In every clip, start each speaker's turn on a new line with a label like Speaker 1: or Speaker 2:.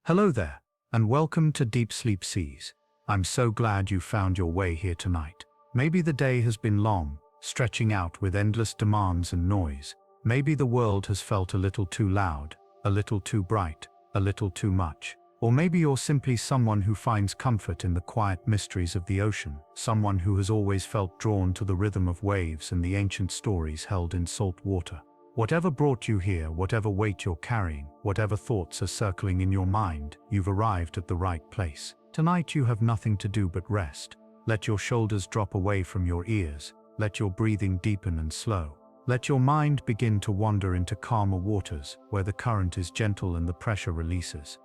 Speaker 1: Hello there, and welcome to Deep Sleep Seas. I'm so glad you found your way here tonight. Maybe the day has been long, stretching out with endless demands and noise. Maybe the world has felt a little too loud, a little too bright, a little too much. Or maybe you're simply someone who finds comfort in the quiet mysteries of the ocean, someone who has always felt drawn to the rhythm of waves and the ancient stories held in salt water. Whatever brought you here, whatever weight you're carrying, whatever thoughts are circling in your mind, you've arrived at the right place. Tonight you have nothing to do but rest. Let your shoulders drop away from your ears. Let your breathing deepen and slow. Let your mind begin to wander into calmer waters, where the current is gentle and the pressure releases.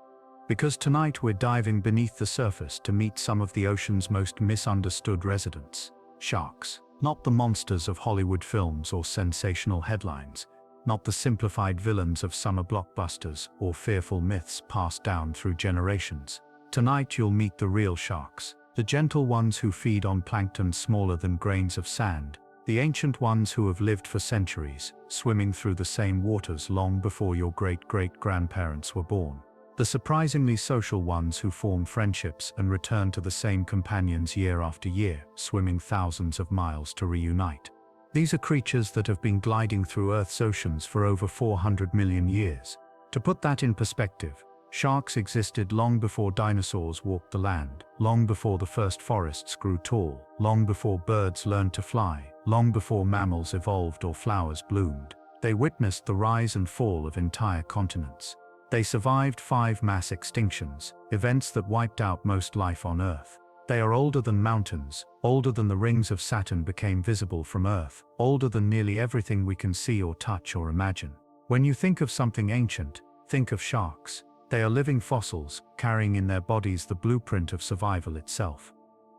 Speaker 1: Because tonight we're diving beneath the surface to meet some of the ocean's most misunderstood residents. Sharks. Not the monsters of Hollywood films or sensational headlines. Not the simplified villains of summer blockbusters or fearful myths passed down through generations. Tonight you'll meet the real sharks, the gentle ones who feed on plankton smaller than grains of sand, the ancient ones who have lived for centuries, swimming through the same waters long before your great-great-grandparents were born. The surprisingly social ones who form friendships and return to the same companions year after year, swimming thousands of miles to reunite. These are creatures that have been gliding through Earth's oceans for over 400 million years. To put that in perspective, sharks existed long before dinosaurs walked the land, long before the first forests grew tall, long before birds learned to fly, long before mammals evolved or flowers bloomed. They witnessed the rise and fall of entire continents. They survived 5 mass extinctions, events that wiped out most life on Earth. They are older than mountains, older than the rings of Saturn became visible from Earth, older than nearly everything we can see or touch or imagine. When you think of something ancient, think of sharks. They are living fossils, carrying in their bodies the blueprint of survival itself.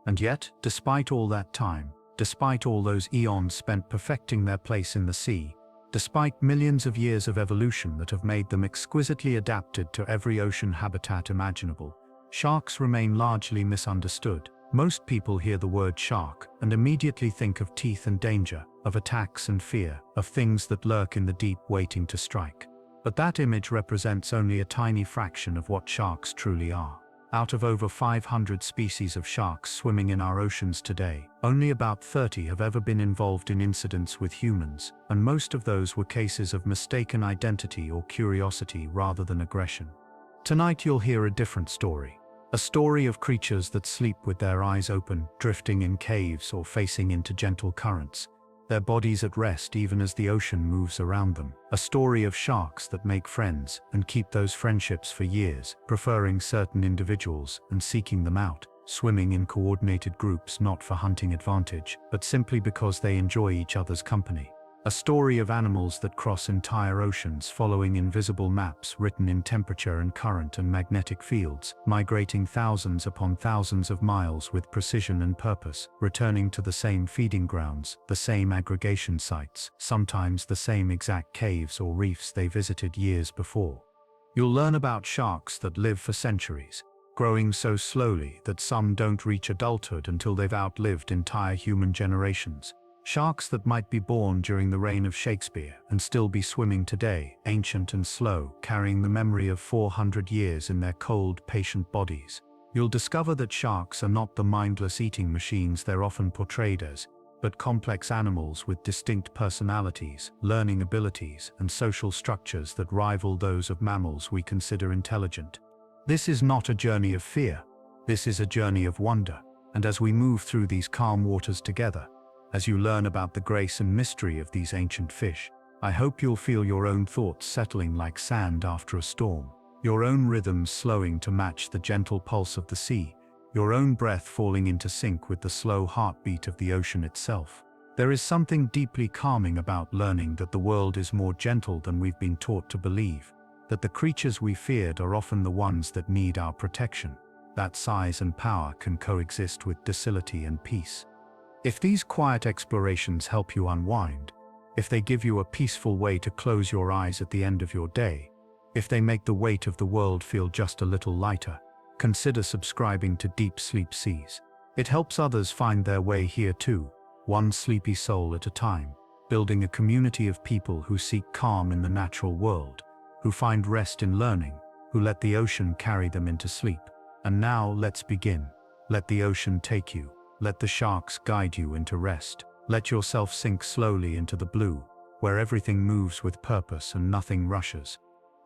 Speaker 1: And yet, despite all that time, despite all those eons spent perfecting their place in the sea, despite millions of years of evolution that have made them exquisitely adapted to every ocean habitat imaginable, sharks remain largely misunderstood. Most people hear the word shark and immediately think of teeth and danger, of attacks and fear, of things that lurk in the deep waiting to strike. But that image represents only a tiny fraction of what sharks truly are. Out of over 500 species of sharks swimming in our oceans today, only about 30 have ever been involved in incidents with humans, and most of those were cases of mistaken identity or curiosity rather than aggression. Tonight you'll hear a different story. A story of creatures that sleep with their eyes open, drifting in caves or facing into gentle currents, their bodies at rest even as the ocean moves around them. A story of sharks that make friends and keep those friendships for years, preferring certain individuals and seeking them out, swimming in coordinated groups not for hunting advantage, but simply because they enjoy each other's company. A story of animals that cross entire oceans following invisible maps written in temperature and current and magnetic fields, migrating thousands upon thousands of miles with precision and purpose, returning to the same feeding grounds, the same aggregation sites, sometimes the same exact caves or reefs they visited years before. You'll learn about sharks that live for centuries, growing so slowly that some don't reach adulthood until they've outlived entire human generations. Sharks that might be born during the reign of Shakespeare and still be swimming today, ancient and slow, carrying the memory of 400 years in their cold, patient bodies. You'll discover that sharks are not the mindless eating machines they're often portrayed as, but complex animals with distinct personalities, learning abilities, and social structures that rival those of mammals we consider intelligent. This is not a journey of fear. This is a journey of wonder. And as we move through these calm waters together, as you learn about the grace and mystery of these ancient fish, I hope you'll feel your own thoughts settling like sand after a storm, your own rhythms slowing to match the gentle pulse of the sea, your own breath falling into sync with the slow heartbeat of the ocean itself. There is something deeply calming about learning that the world is more gentle than we've been taught to believe, that the creatures we feared are often the ones that need our protection, that size and power can coexist with docility and peace. If these quiet explorations help you unwind, if they give you a peaceful way to close your eyes at the end of your day, if they make the weight of the world feel just a little lighter, consider subscribing to Deep Sleep Seas. It helps others find their way here too, one sleepy soul at a time, building a community of people who seek calm in the natural world, who find rest in learning, who let the ocean carry them into sleep. And now let's begin. Let the ocean take you. Let the sharks guide you into rest. Let yourself sink slowly into the blue, where everything moves with purpose and nothing rushes.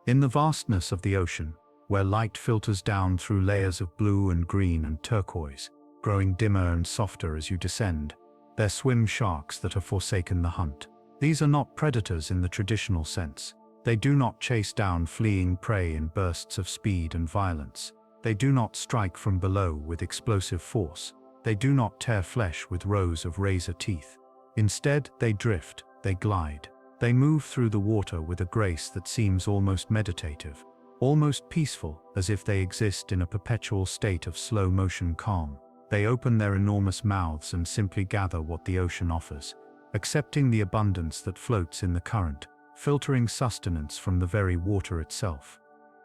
Speaker 1: In the vastness of the ocean, where light filters down through layers of blue and green and turquoise, growing dimmer and softer as you descend, there swim sharks that have forsaken the hunt. These are not predators in the traditional sense. They do not chase down fleeing prey in bursts of speed and violence. They do not strike from below with explosive force. They do not tear flesh with rows of razor teeth. Instead, they drift, they glide. They move through the water with a grace that seems almost meditative, almost peaceful, as if they exist in a perpetual state of slow-motion calm. They open their enormous mouths and simply gather what the ocean offers, accepting the abundance that floats in the current, filtering sustenance from the very water itself.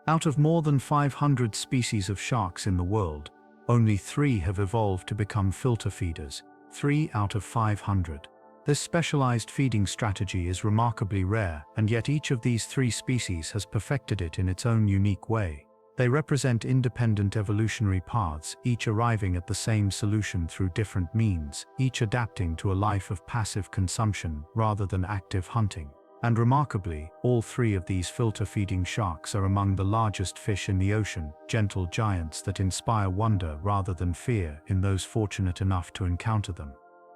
Speaker 1: Out of more than 500 species of sharks in the world, only 3 have evolved to become filter feeders, 3 out of 500. This specialized feeding strategy is remarkably rare, and yet each of these 3 species has perfected it in its own unique way. They represent independent evolutionary paths, each arriving at the same solution through different means, each adapting to a life of passive consumption rather than active hunting. And remarkably, all 3 of these filter-feeding sharks are among the largest fish in the ocean, gentle giants that inspire wonder rather than fear in those fortunate enough to encounter them.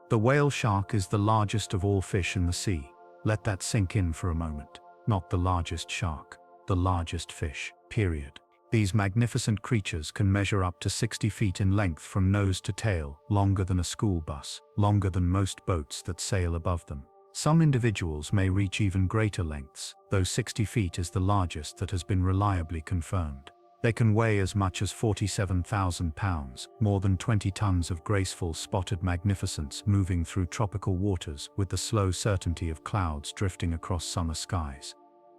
Speaker 1: The whale shark is the largest of all fish in the sea. Let that sink in for a moment. Not the largest shark, the largest fish, period. These magnificent creatures can measure up to 60 feet in length from nose to tail, longer than a school bus, longer than most boats that sail above them. Some individuals may reach even greater lengths, though 60 feet is the largest that has been reliably confirmed. They can weigh as much as 47,000 pounds, more than 20 tons of graceful spotted magnificence moving through tropical waters with the slow certainty of clouds drifting across summer skies.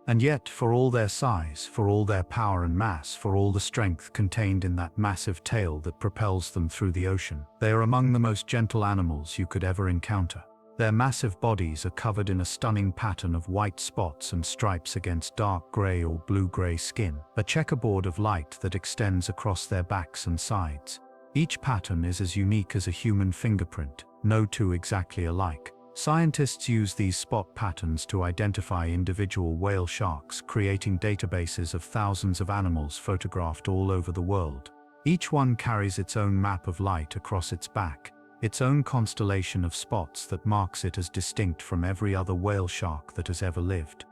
Speaker 1: And yet, for all their size, for all their power and mass, for all the strength contained in that massive tail that propels them through the ocean, they are among the most gentle animals you could ever encounter. Their massive bodies are covered in a stunning pattern of white spots and stripes against dark gray or blue-gray skin, a checkerboard of light that extends across their backs and sides. Each pattern is as unique as a human fingerprint, no two exactly alike. Scientists use these spot patterns to identify individual whale sharks, creating databases of thousands of animals photographed all over the world. Each one carries its own map of light across its back, its own constellation of spots that marks it as distinct from every other whale shark that has ever lived.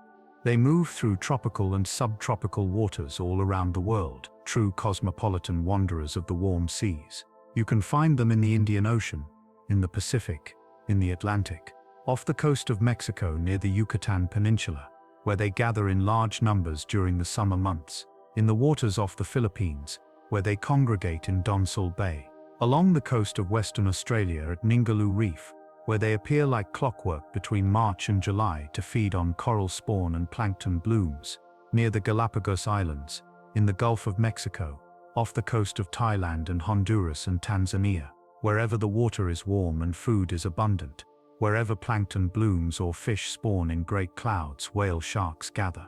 Speaker 1: They move through tropical and subtropical waters all around the world, true cosmopolitan wanderers of the warm seas. You can find them in the Indian Ocean, in the Pacific, in the Atlantic, off the coast of Mexico near the Yucatan Peninsula, where they gather in large numbers during the summer months, in the waters off the Philippines, where they congregate in Donsol Bay, along the coast of Western Australia at Ningaloo Reef, where they appear like clockwork between March and July to feed on coral spawn and plankton blooms, near the Galapagos Islands, in the Gulf of Mexico, off the coast of Thailand and Honduras and Tanzania, wherever the water is warm and food is abundant, wherever plankton blooms or fish spawn in great clouds, whale sharks gather.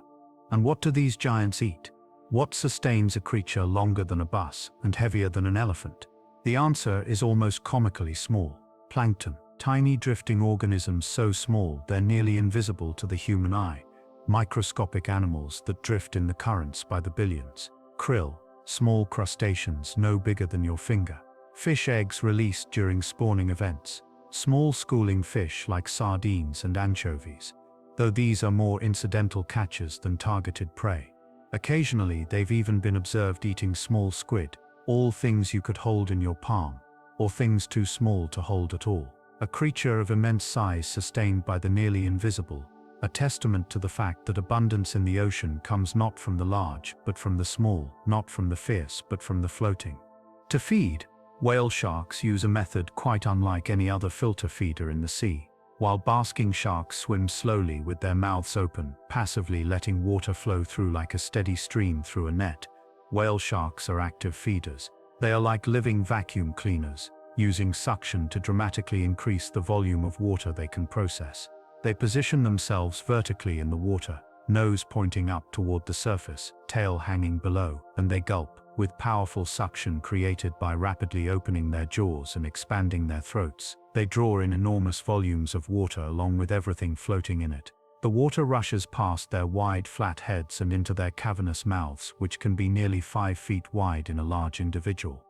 Speaker 1: And what do these giants eat? What sustains a creature longer than a bus and heavier than an elephant? The answer is almost comically small. Plankton, tiny drifting organisms so small they're nearly invisible to the human eye. Microscopic animals that drift in the currents by the billions. Krill, small crustaceans no bigger than your finger. Fish eggs released during spawning events. Small schooling fish like sardines and anchovies, though these are more incidental catches than targeted prey. Occasionally they've even been observed eating small squid, all things you could hold in your palm, or things too small to hold at all. A creature of immense size sustained by the nearly invisible, a testament to the fact that abundance in the ocean comes not from the large, but from the small, not from the fierce, but from the floating. To feed, whale sharks use a method quite unlike any other filter feeder in the sea. While basking sharks swim slowly with their mouths open, passively letting water flow through like a steady stream through a net, whale sharks are active feeders. They are like living vacuum cleaners, using suction to dramatically increase the volume of water they can process. They position themselves vertically in the water, nose pointing up toward the surface, tail hanging below, and they gulp, with powerful suction created by rapidly opening their jaws and expanding their throats. They draw in enormous volumes of water along with everything floating in it. The water rushes past their wide, flat heads and into their cavernous mouths, which can be nearly 5 feet wide in a large individual.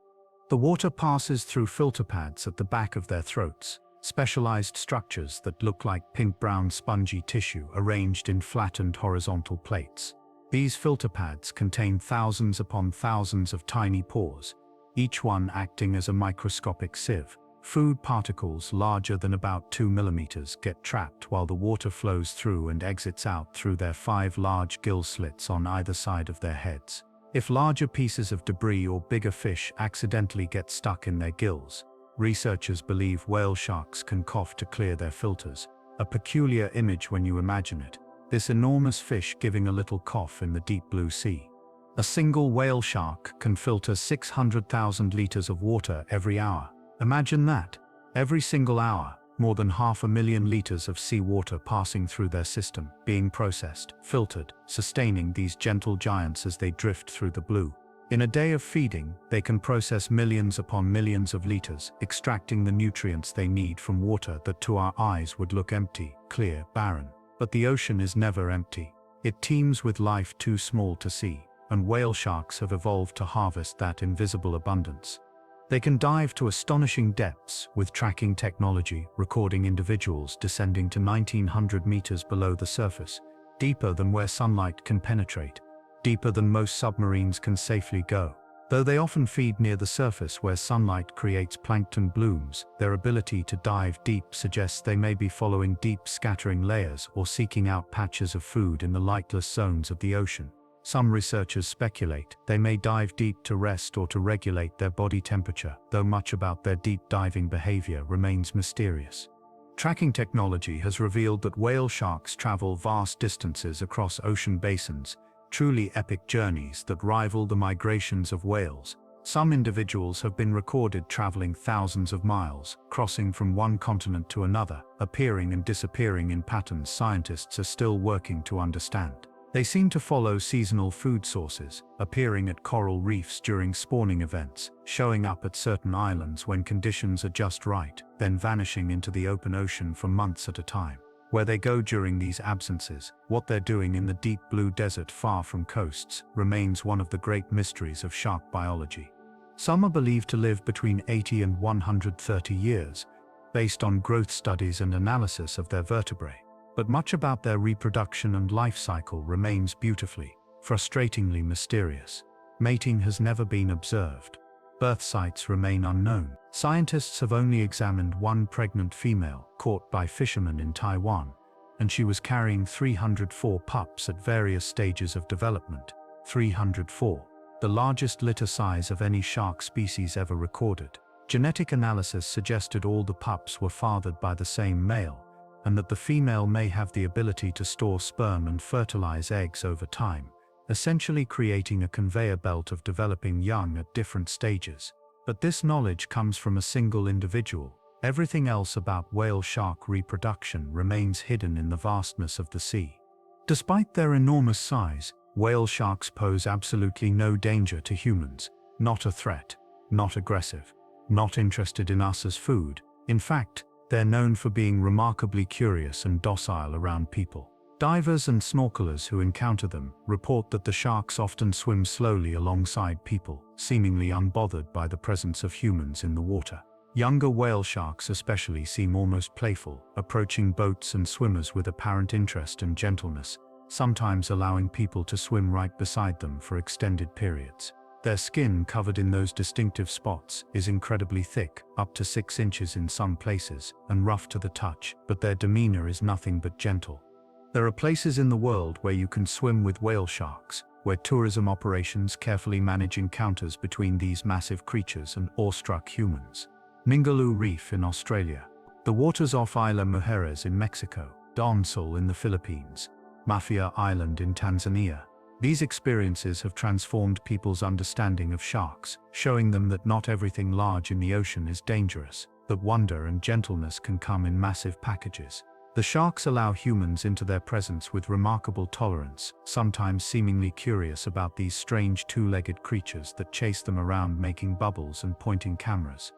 Speaker 1: The water passes through filter pads at the back of their throats, specialized structures that look like pink-brown spongy tissue arranged in flattened horizontal plates. These filter pads contain thousands upon thousands of tiny pores, each one acting as a microscopic sieve. Food particles larger than about 2 millimeters get trapped while the water flows through and exits out through their 5 large gill slits on either side of their heads. If larger pieces of debris or bigger fish accidentally get stuck in their gills, researchers believe whale sharks can cough to clear their filters, a peculiar image when you imagine it, this enormous fish giving a little cough in the deep blue sea. A single whale shark can filter 600,000 liters of water every hour. Imagine that. Every single hour, more than 500,000 liters of seawater passing through their system, being processed, filtered, sustaining these gentle giants as they drift through the blue. In a day of feeding, they can process millions upon millions of liters, extracting the nutrients they need from water that to our eyes would look empty, clear, barren. But the ocean is never empty. It teems with life too small to see, and whale sharks have evolved to harvest that invisible abundance. They can dive to astonishing depths with tracking technology, recording individuals descending to 1,900 meters below the surface, deeper than where sunlight can penetrate, deeper than most submarines can safely go. Though they often feed near the surface where sunlight creates plankton blooms, their ability to dive deep suggests they may be following deep scattering layers or seeking out patches of food in the lightless zones of the ocean. Some researchers speculate they may dive deep to rest or to regulate their body temperature, though much about their deep diving behavior remains mysterious. Tracking technology has revealed that whale sharks travel vast distances across ocean basins, truly epic journeys that rival the migrations of whales. Some individuals have been recorded traveling thousands of miles, crossing from one continent to another, appearing and disappearing in patterns scientists are still working to understand. They seem to follow seasonal food sources, appearing at coral reefs during spawning events, showing up at certain islands when conditions are just right, then vanishing into the open ocean for months at a time. Where they go during these absences, what they're doing in the deep blue desert far from coasts, remains one of the great mysteries of shark biology. Some are believed to live between 80 and 130 years, based on growth studies and analysis of their vertebrae. But much about their reproduction and life cycle remains beautifully, frustratingly mysterious. Mating has never been observed. Birth sites remain unknown. Scientists have only examined one pregnant female caught by fishermen in Taiwan, and she was carrying 304 pups at various stages of development. 304, the largest litter size of any shark species ever recorded. Genetic analysis suggested all the pups were fathered by the same male, and that the female may have the ability to store sperm and fertilize eggs over time, essentially creating a conveyor belt of developing young at different stages. But this knowledge comes from a single individual. Everything else about whale shark reproduction remains hidden in the vastness of the sea. Despite their enormous size, whale sharks pose absolutely no danger to humans, not a threat, not aggressive, not interested in us as food. In fact, they're known for being remarkably curious and docile around people. Divers and snorkelers who encounter them report that the sharks often swim slowly alongside people, seemingly unbothered by the presence of humans in the water. Younger whale sharks especially seem almost playful, approaching boats and swimmers with apparent interest and gentleness, sometimes allowing people to swim right beside them for extended periods. Their skin, covered in those distinctive spots, is incredibly thick, up to 6 inches in some places, and rough to the touch, but their demeanor is nothing but gentle. There are places in the world where you can swim with whale sharks, where tourism operations carefully manage encounters between these massive creatures and awestruck humans. Ningaloo Reef in Australia, the waters off Isla Mujeres in Mexico, Donsol in the Philippines, Mafia Island in Tanzania. These experiences have transformed people's understanding of sharks, showing them that not everything large in the ocean is dangerous, that wonder and gentleness can come in massive packages. The sharks allow humans into their presence with remarkable tolerance, sometimes seemingly curious about these strange two-legged creatures that chase them around making bubbles and pointing cameras.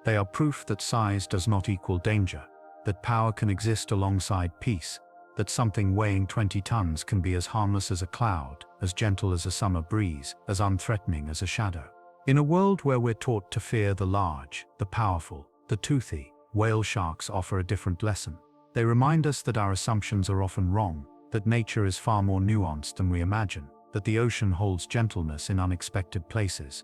Speaker 1: They are proof that size does not equal danger, that power can exist alongside peace, that something weighing 20 tons can be as harmless as a cloud, as gentle as a summer breeze, as unthreatening as a shadow. In a world where we're taught to fear the large, the powerful, the toothy, whale sharks offer a different lesson. They remind us that our assumptions are often wrong, that nature is far more nuanced than we imagine, that the ocean holds gentleness in unexpected places.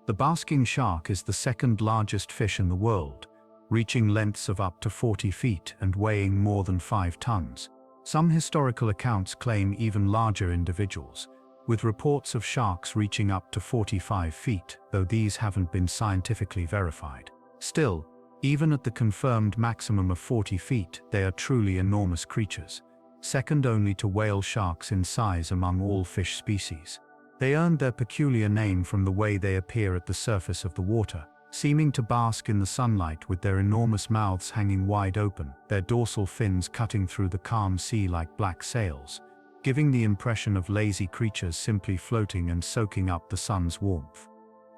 Speaker 1: The basking shark is the second largest fish in the world, reaching lengths of up to 40 feet and weighing more than 5 tons. Some historical accounts claim even larger individuals, with reports of sharks reaching up to 45 feet, though these haven't been scientifically verified. Still, even at the confirmed maximum of 40 feet, they are truly enormous creatures, second only to whale sharks in size among all fish species. They earned their peculiar name from the way they appear at the surface of the water, seeming to bask in the sunlight with their enormous mouths hanging wide open, their dorsal fins cutting through the calm sea like black sails, giving the impression of lazy creatures simply floating and soaking up the sun's warmth.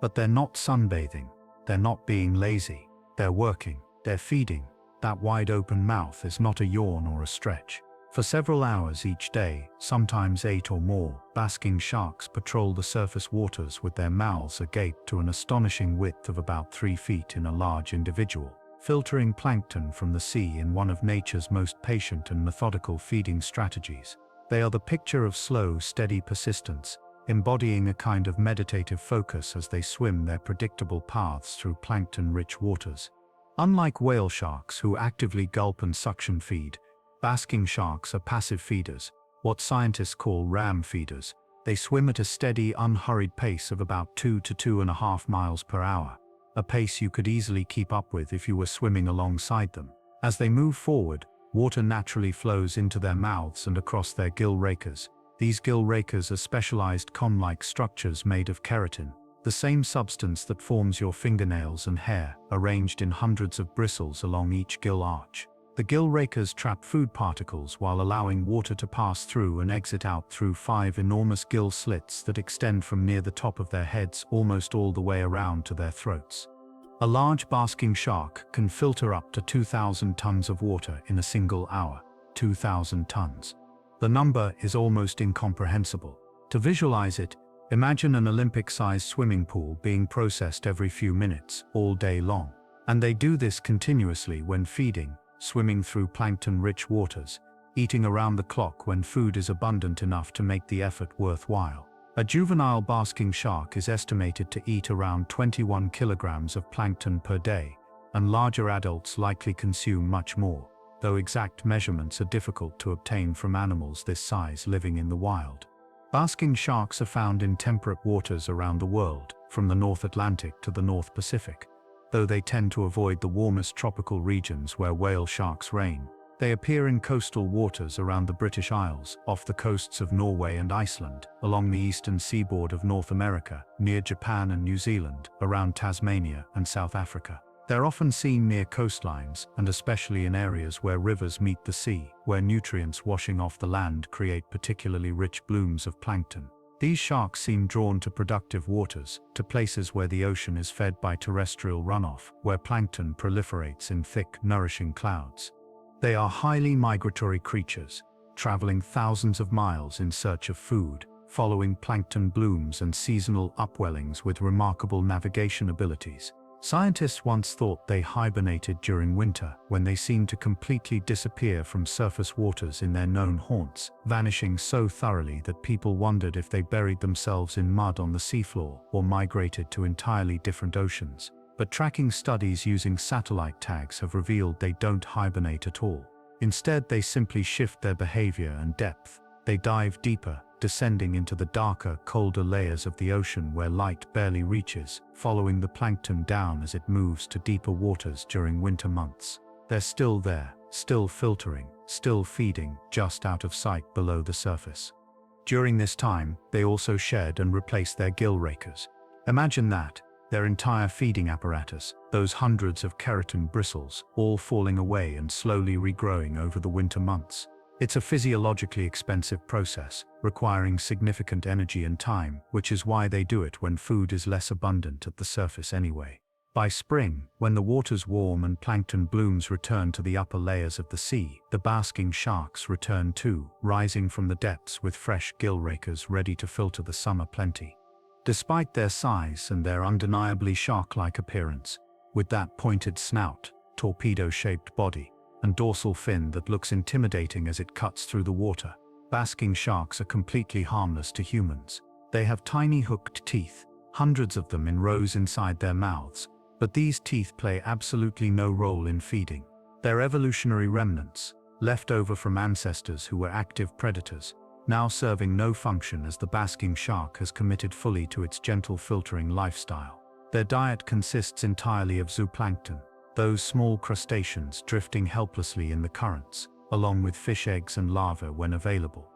Speaker 1: But they're not sunbathing, they're not being lazy. They're working, they're feeding. That wide open mouth is not a yawn or a stretch. For several hours each day, sometimes 8 or more, basking sharks patrol the surface waters with their mouths agape to an astonishing width of about 3 feet in a large individual, filtering plankton from the sea in one of nature's most patient and methodical feeding strategies. They are the picture of slow, steady persistence, embodying a kind of meditative focus as they swim their predictable paths through plankton-rich waters. Unlike whale sharks who actively gulp and suction feed, basking sharks are passive feeders, what scientists call ram feeders. They swim at a steady, unhurried pace of about 2 to 2.5 miles per hour, a pace you could easily keep up with if you were swimming alongside them. As they move forward, water naturally flows into their mouths and across their gill rakers. These gill rakers are specialized comb-like structures made of keratin, the same substance that forms your fingernails and hair, arranged in hundreds of bristles along each gill arch. The gill rakers trap food particles while allowing water to pass through and exit out through 5 enormous gill slits that extend from near the top of their heads almost all the way around to their throats. A large basking shark can filter up to 2,000 tons of water in a single hour. 2,000 tons. The number is almost incomprehensible. To visualize it, imagine an Olympic-sized swimming pool being processed every few minutes, all day long. And they do this continuously when feeding, swimming through plankton-rich waters, eating around the clock when food is abundant enough to make the effort worthwhile. A juvenile basking shark is estimated to eat around 21 kilograms of plankton per day, and larger adults likely consume much more, though exact measurements are difficult to obtain from animals this size living in the wild. Basking sharks are found in temperate waters around the world, from the North Atlantic to the North Pacific. Though they tend to avoid the warmest tropical regions where whale sharks reign, they appear in coastal waters around the British Isles, off the coasts of Norway and Iceland, along the eastern seaboard of North America, near Japan and New Zealand, around Tasmania and South Africa. They're often seen near coastlines, and especially in areas where rivers meet the sea, where nutrients washing off the land create particularly rich blooms of plankton. These sharks seem drawn to productive waters, to places where the ocean is fed by terrestrial runoff, where plankton proliferates in thick, nourishing clouds. They are highly migratory creatures, traveling thousands of miles in search of food, following plankton blooms and seasonal upwellings with remarkable navigation abilities. Scientists once thought they hibernated during winter, when they seemed to completely disappear from surface waters in their known haunts, vanishing so thoroughly that people wondered if they buried themselves in mud on the seafloor or migrated to entirely different oceans. But tracking studies using satellite tags have revealed they don't hibernate at all. Instead, they simply shift their behavior and depth. They dive deeper, descending into the darker, colder layers of the ocean where light barely reaches, following the plankton down as it moves to deeper waters during winter months. They're still there, still filtering, still feeding, just out of sight below the surface. During this time, they also shed and replaced their gill rakers. Imagine that. their entire feeding apparatus, those hundreds of keratin bristles, all falling away and slowly regrowing over the winter months. It's a physiologically expensive process, requiring significant energy and time, which is why they do it when food is less abundant at the surface anyway. By spring, when the water's warm and plankton blooms return to the upper layers of the sea, the basking sharks return too, rising from the depths with fresh gill rakers ready to filter the summer plenty. Despite their size and their undeniably shark-like appearance, with that pointed snout, torpedo-shaped body, and dorsal fin that looks intimidating as it cuts through the water, basking sharks are completely harmless to humans. They have tiny hooked teeth, hundreds of them in rows inside their mouths, but these teeth play absolutely no role in feeding. They're evolutionary remnants, left over from ancestors who were active predators, now serving no function as the basking shark has committed fully to its gentle filtering lifestyle. Their diet consists entirely of zooplankton, those small crustaceans drifting helplessly in the currents, along with fish eggs and larvae when available.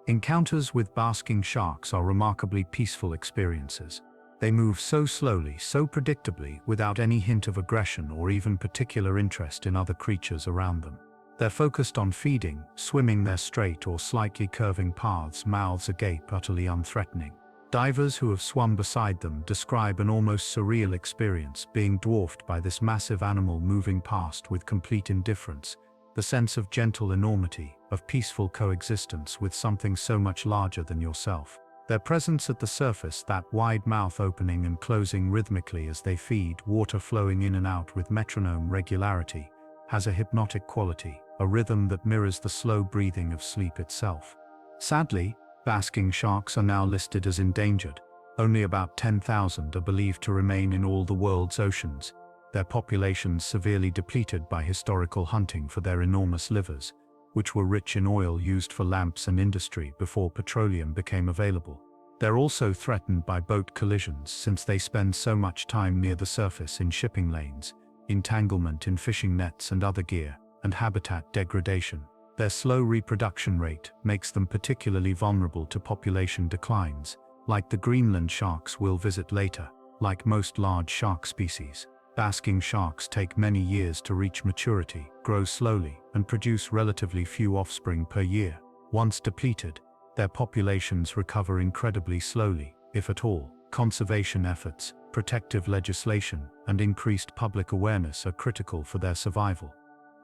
Speaker 1: Encounters with basking sharks are remarkably peaceful experiences. They move so slowly, so predictably, without any hint of aggression or even particular interest in other creatures around them. They're focused on feeding, swimming their straight or slightly curving paths, mouths agape, utterly unthreatening. Divers who have swum beside them describe an almost surreal experience, being dwarfed by this massive animal moving past with complete indifference, the sense of gentle enormity, of peaceful coexistence with something so much larger than yourself. Their presence at the surface, that wide mouth opening and closing rhythmically as they feed, water flowing in and out with metronome regularity, has a hypnotic quality, a rhythm that mirrors the slow breathing of sleep itself. Sadly, basking sharks are now listed as endangered. Only about 10,000 are believed to remain in all the world's oceans, their populations severely depleted by historical hunting for their enormous livers, which were rich in oil used for lamps and industry before petroleum became available. They're also threatened by boat collisions since they spend so much time near the surface in shipping lanes, entanglement in fishing nets and other gear, and habitat degradation. Their slow reproduction rate makes them particularly vulnerable to population declines, like the Greenland sharks we'll visit later. Like most large shark species, basking sharks take many years to reach maturity, grow slowly, and produce relatively few offspring per year. Once depleted, their populations recover incredibly slowly, if at all. Conservation efforts, protective legislation, and increased public awareness are critical for their survival.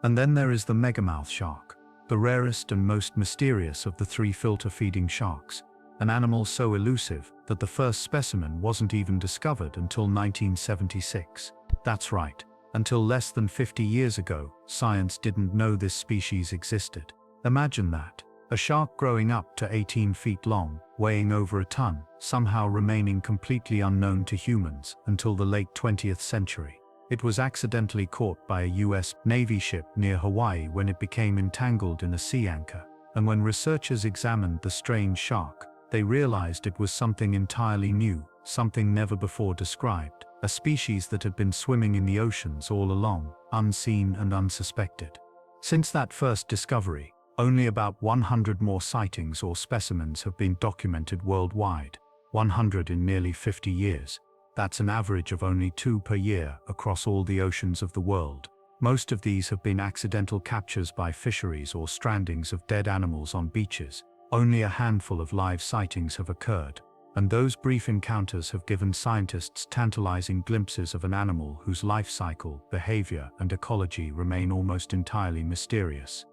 Speaker 1: And then there is the megamouth shark, the rarest and most mysterious of the three filter-feeding sharks, an animal so elusive that the first specimen wasn't even discovered until 1976. That's right, until less than 50 years ago, science didn't know this species existed. Imagine that, a shark growing up to 18 feet long, weighing over a ton, somehow remaining completely unknown to humans until the late 20th century. It was accidentally caught by a US Navy ship near Hawaii when it became entangled in a sea anchor, and when researchers examined the strange shark, they realized it was something entirely new, something never before described, a species that had been swimming in the oceans all along, unseen and unsuspected. Since that first discovery, only about 100 more sightings or specimens have been documented worldwide, 100 in nearly 50 years. That's an average of only 2 per year across all the oceans of the world. Most of these have been accidental captures by fisheries or strandings of dead animals on beaches. Only a handful of live sightings have occurred, and those brief encounters have given scientists tantalizing glimpses of an animal whose life cycle, behavior, and ecology remain almost entirely mysterious.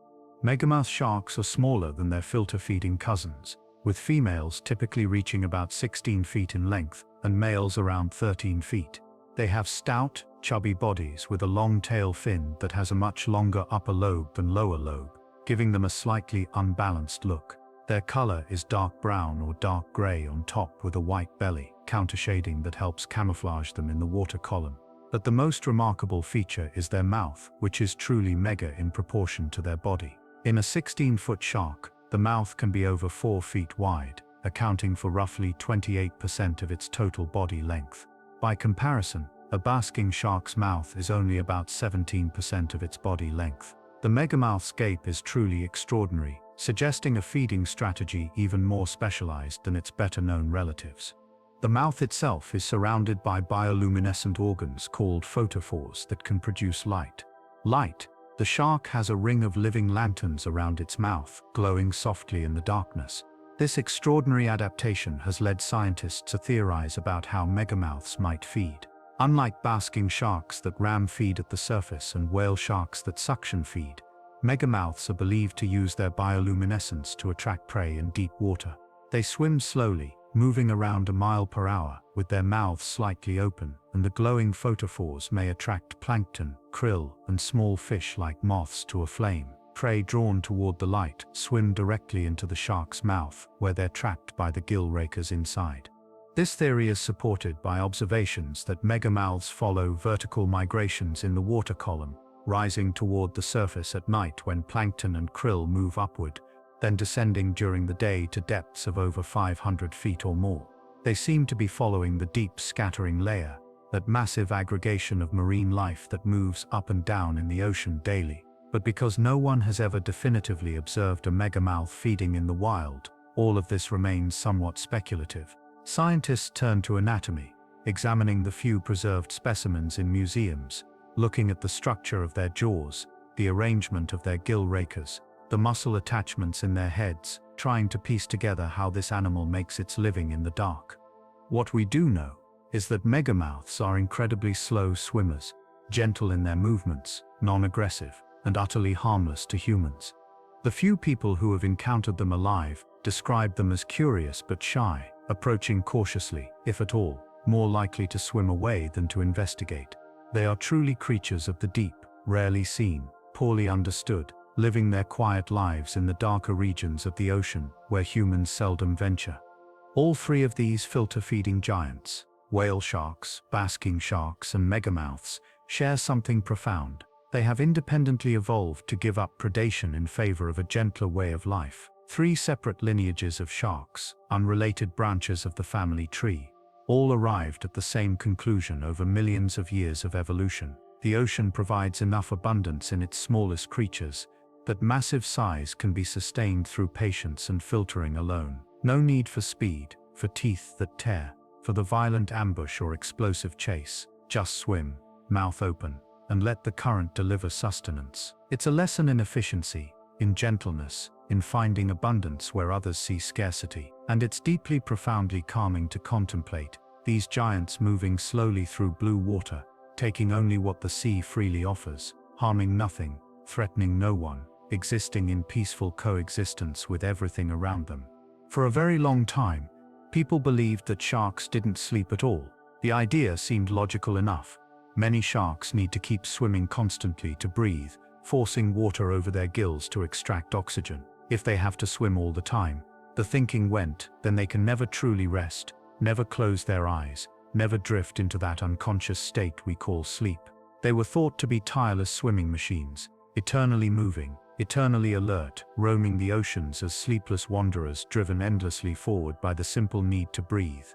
Speaker 1: Megamouth sharks are smaller than their filter-feeding cousins, with females typically reaching about 16 feet in length and males around 13 feet. They have stout, chubby bodies with a long tail fin that has a much longer upper lobe than lower lobe, giving them a slightly unbalanced look. Their color is dark brown or dark gray on top with a white belly, countershading that helps camouflage them in the water column. But the most remarkable feature is their mouth, which is truly mega in proportion to their body. In a 16-foot shark, the mouth can be over 4 feet wide, accounting for roughly 28% of its total body length. By comparison, a basking shark's mouth is only about 17% of its body length. The megamouth's gape is truly extraordinary, suggesting a feeding strategy even more specialized than its better-known relatives. The mouth itself is surrounded by bioluminescent organs called photophores that can produce light. The shark has a ring of living lanterns around its mouth, glowing softly in the darkness. This extraordinary adaptation has led scientists to theorize about how megamouths might feed. Unlike basking sharks that ram feed at the surface and whale sharks that suction feed, megamouths are believed to use their bioluminescence to attract prey in deep water. They swim slowly, moving around a mile per hour, with their mouths slightly open, and the glowing photophores may attract plankton, krill, and small fish like moths to a flame. Prey drawn toward the light swim directly into the shark's mouth, where they're trapped by the gill rakers inside. This theory is supported by observations that megamouths follow vertical migrations in the water column, rising toward the surface at night when plankton and krill move upward, then descending during the day to depths of over 500 feet or more. They seem to be following the deep scattering layer, that massive aggregation of marine life that moves up and down in the ocean daily. But because no one has ever definitively observed a megamouth feeding in the wild, all of this remains somewhat speculative. Scientists turn to anatomy, examining the few preserved specimens in museums, looking at the structure of their jaws, the arrangement of their gill rakers, the muscle attachments in their heads, trying to piece together how this animal makes its living in the dark. What we do know is that megamouths are incredibly slow swimmers, gentle in their movements, non-aggressive, and utterly harmless to humans. The few people who have encountered them alive describe them as curious but shy, approaching cautiously, if at all, more likely to swim away than to investigate. They are truly creatures of the deep, rarely seen, poorly understood, living their quiet lives in the darker regions of the ocean where humans seldom venture. All three of these filter-feeding giants, whale sharks, basking sharks, and megamouths, share something profound. They have independently evolved to give up predation in favor of a gentler way of life. Three separate lineages of sharks, unrelated branches of the family tree, all arrived at the same conclusion over millions of years of evolution. The ocean provides enough abundance in its smallest creatures that massive size can be sustained through patience and filtering alone. No need for speed, for teeth that tear, for the violent ambush or explosive chase. Just swim, mouth open, and let the current deliver sustenance. It's a lesson in efficiency, in gentleness, in finding abundance where others see scarcity. And it's deeply profoundly calming to contemplate these giants moving slowly through blue water, taking only what the sea freely offers, harming nothing, threatening no one, existing in peaceful coexistence with everything around them. For a very long time, people believed that sharks didn't sleep at all. The idea seemed logical enough. Many sharks need to keep swimming constantly to breathe, forcing water over their gills to extract oxygen. If they have to swim all the time, the thinking went, then they can never truly rest, never close their eyes, never drift into that unconscious state we call sleep. They were thought to be tireless swimming machines, eternally moving, eternally alert, roaming the oceans as sleepless wanderers driven endlessly forward by the simple need to breathe.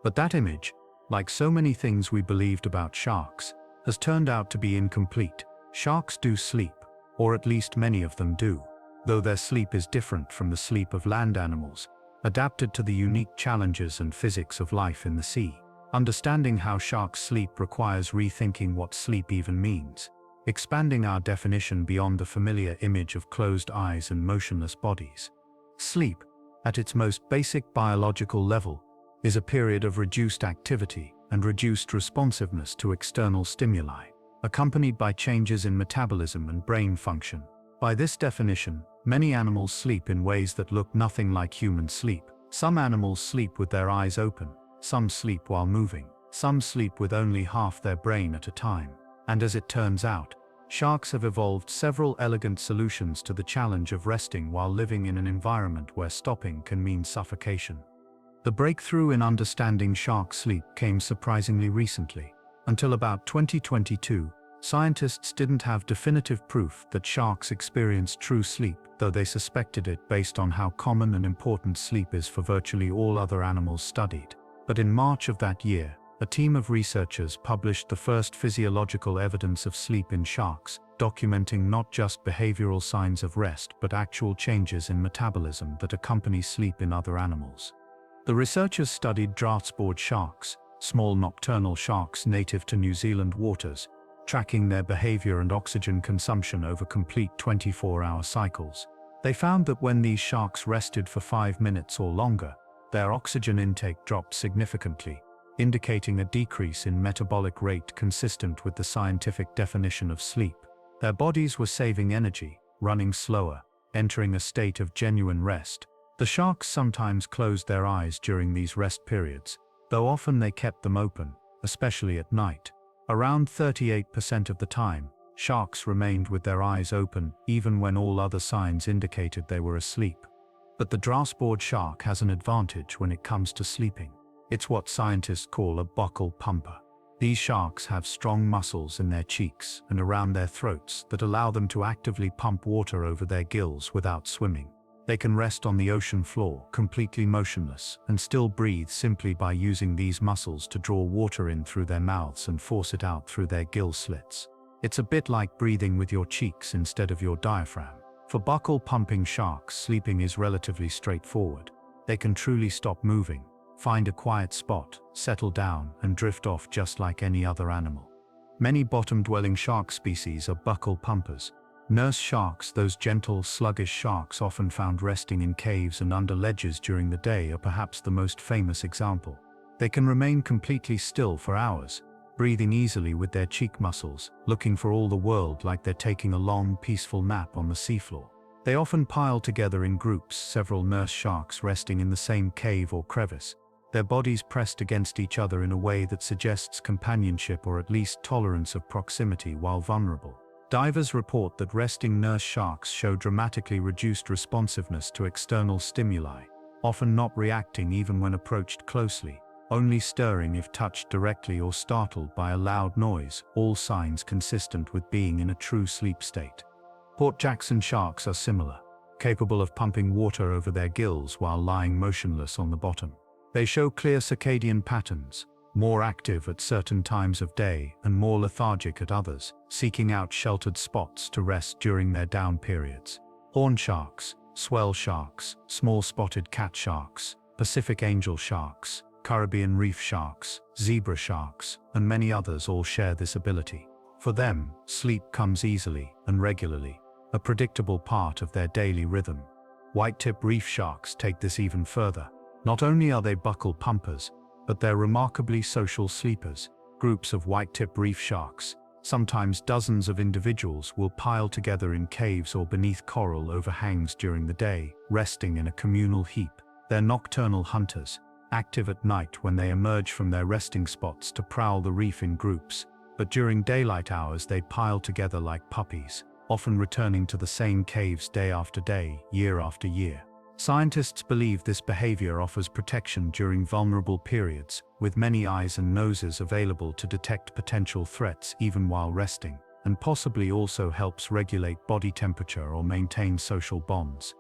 Speaker 1: But that image, like so many things we believed about sharks, has turned out to be incomplete. Sharks do sleep, or at least many of them do, though their sleep is different from the sleep of land animals, adapted to the unique challenges and physics of life in the sea. Understanding how sharks sleep requires rethinking what sleep even means, expanding our definition beyond the familiar image of closed eyes and motionless bodies. Sleep, at its most basic biological level, is a period of reduced activity and reduced responsiveness to external stimuli, accompanied by changes in metabolism and brain function. By this definition, many animals sleep in ways that look nothing like human sleep. Some animals sleep with their eyes open, some sleep while moving, some sleep with only half their brain at a time. And as it turns out, sharks have evolved several elegant solutions to the challenge of resting while living in an environment where stopping can mean suffocation. The breakthrough in understanding shark sleep came surprisingly recently. Until about 2022, scientists didn't have definitive proof that sharks experience true sleep, though they suspected it based on how common and important sleep is for virtually all other animals studied. But in March of that year, a team of researchers published the first physiological evidence of sleep in sharks, documenting not just behavioral signs of rest but actual changes in metabolism that accompany sleep in other animals. The researchers studied draughtsboard sharks, small nocturnal sharks native to New Zealand waters, tracking their behavior and oxygen consumption over complete 24-hour cycles. They found that when these sharks rested for 5 minutes or longer, their oxygen intake dropped significantly, indicating a decrease in metabolic rate consistent with the scientific definition of sleep. Their bodies were saving energy, running slower, entering a state of genuine rest. The sharks sometimes closed their eyes during these rest periods, though often they kept them open, especially at night. Around 38% of the time, sharks remained with their eyes open even when all other signs indicated they were asleep. But the draughtsboard shark has an advantage when it comes to sleeping. It's what scientists call a buccal pumper. These sharks have strong muscles in their cheeks and around their throats that allow them to actively pump water over their gills without swimming. They can rest on the ocean floor, completely motionless, and still breathe simply by using these muscles to draw water in through their mouths and force it out through their gill slits. It's a bit like breathing with your cheeks instead of your diaphragm. For buccal-pumping sharks, sleeping is relatively straightforward. They can truly stop moving, find a quiet spot, settle down, and drift off just like any other animal. Many bottom-dwelling shark species are buccal pumpers. Nurse sharks, those gentle, sluggish sharks often found resting in caves and under ledges during the day, are perhaps the most famous example. They can remain completely still for hours, breathing easily with their cheek muscles, looking for all the world like they're taking a long, peaceful nap on the seafloor. They often pile together in groups, several nurse sharks resting in the same cave or crevice, their bodies pressed against each other in a way that suggests companionship or at least tolerance of proximity while vulnerable. Divers report that resting nurse sharks show dramatically reduced responsiveness to external stimuli, often not reacting even when approached closely, only stirring if touched directly or startled by a loud noise, all signs consistent with being in a true sleep state. Port Jackson sharks are similar, capable of pumping water over their gills while lying motionless on the bottom. They show clear circadian patterns, more active at certain times of day and more lethargic at others, seeking out sheltered spots to rest during their down periods. Horn sharks, swell sharks, small spotted cat sharks, Pacific angel sharks, Caribbean reef sharks, zebra sharks, and many others all share this ability. For them, sleep comes easily and regularly, a predictable part of their daily rhythm. White-tip reef sharks take this even further. Not only are they buccal pumpers, but they're remarkably social sleepers. Groups of white-tip reef sharks, sometimes dozens of individuals, will pile together in caves or beneath coral overhangs during the day, resting in a communal heap. They're nocturnal hunters, active at night when they emerge from their resting spots to prowl the reef in groups, but during daylight hours they pile together like puppies, often returning to the same caves day after day, year after year. Scientists believe this behavior offers protection during vulnerable periods, with many eyes and noses available to detect potential threats even while resting, and possibly also helps regulate body temperature or maintain social bonds.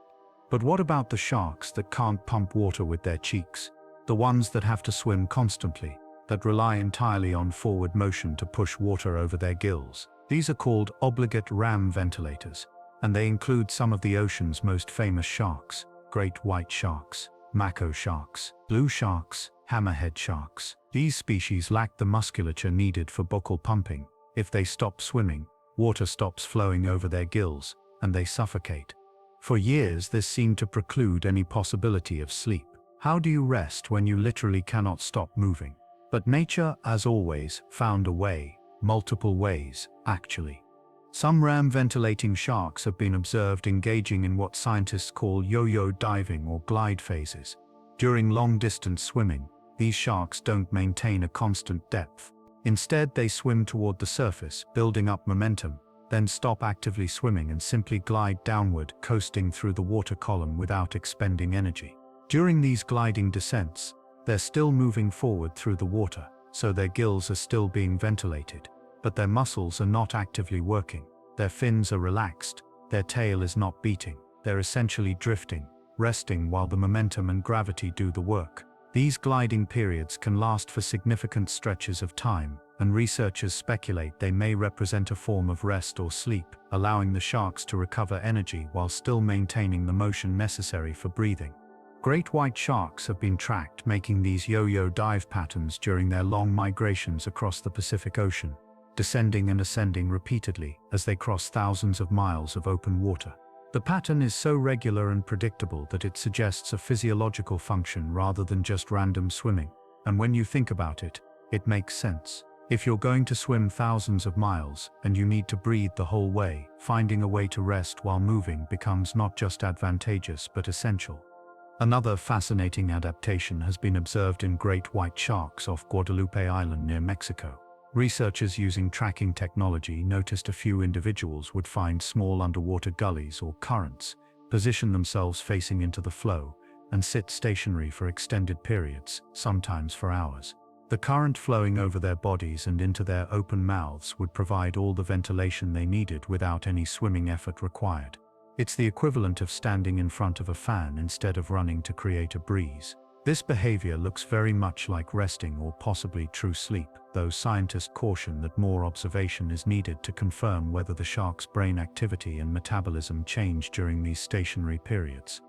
Speaker 1: But what about the sharks that can't pump water with their cheeks? The ones that have to swim constantly, that rely entirely on forward motion to push water over their gills. These are called obligate ram ventilators, and they include some of the ocean's most famous sharks: great white sharks, mako sharks, blue sharks, hammerhead sharks. These species lack the musculature needed for buccal pumping. If they stop swimming, water stops flowing over their gills, and they suffocate. For years, this seemed to preclude any possibility of sleep. How do you rest when you literally cannot stop moving? But nature, as always, found a way, multiple ways, actually. Some ram-ventilating sharks have been observed engaging in what scientists call yo-yo diving or glide phases. During long-distance swimming, these sharks don't maintain a constant depth. Instead, they swim toward the surface, building up momentum, then stop actively swimming and simply glide downward, coasting through the water column without expending energy. During these gliding descents, they're still moving forward through the water, so their gills are still being ventilated. But their muscles are not actively working, their fins are relaxed, their tail is not beating, they're essentially drifting, resting while the momentum and gravity do the work. These gliding periods can last for significant stretches of time, and researchers speculate they may represent a form of rest or sleep, allowing the sharks to recover energy while still maintaining the motion necessary for breathing. Great white sharks have been tracked making these yo-yo dive patterns during their long migrations across the Pacific Ocean, descending and ascending repeatedly as they cross thousands of miles of open water. The pattern is so regular and predictable that it suggests a physiological function rather than just random swimming. And when you think about it, it makes sense. If you're going to swim thousands of miles and you need to breathe the whole way, finding a way to rest while moving becomes not just advantageous but essential. Another fascinating adaptation has been observed in great white sharks off Guadalupe Island near Mexico. Researchers using tracking technology noticed a few individuals would find small underwater gullies or currents, position themselves facing into the flow, and sit stationary for extended periods, sometimes for hours. The current flowing over their bodies and into their open mouths would provide all the ventilation they needed without any swimming effort required. It's the equivalent of standing in front of a fan instead of running to create a breeze. This behavior looks very much like resting or possibly true sleep, though scientists caution that more observation is needed to confirm whether the shark's brain activity and metabolism change during these stationary periods.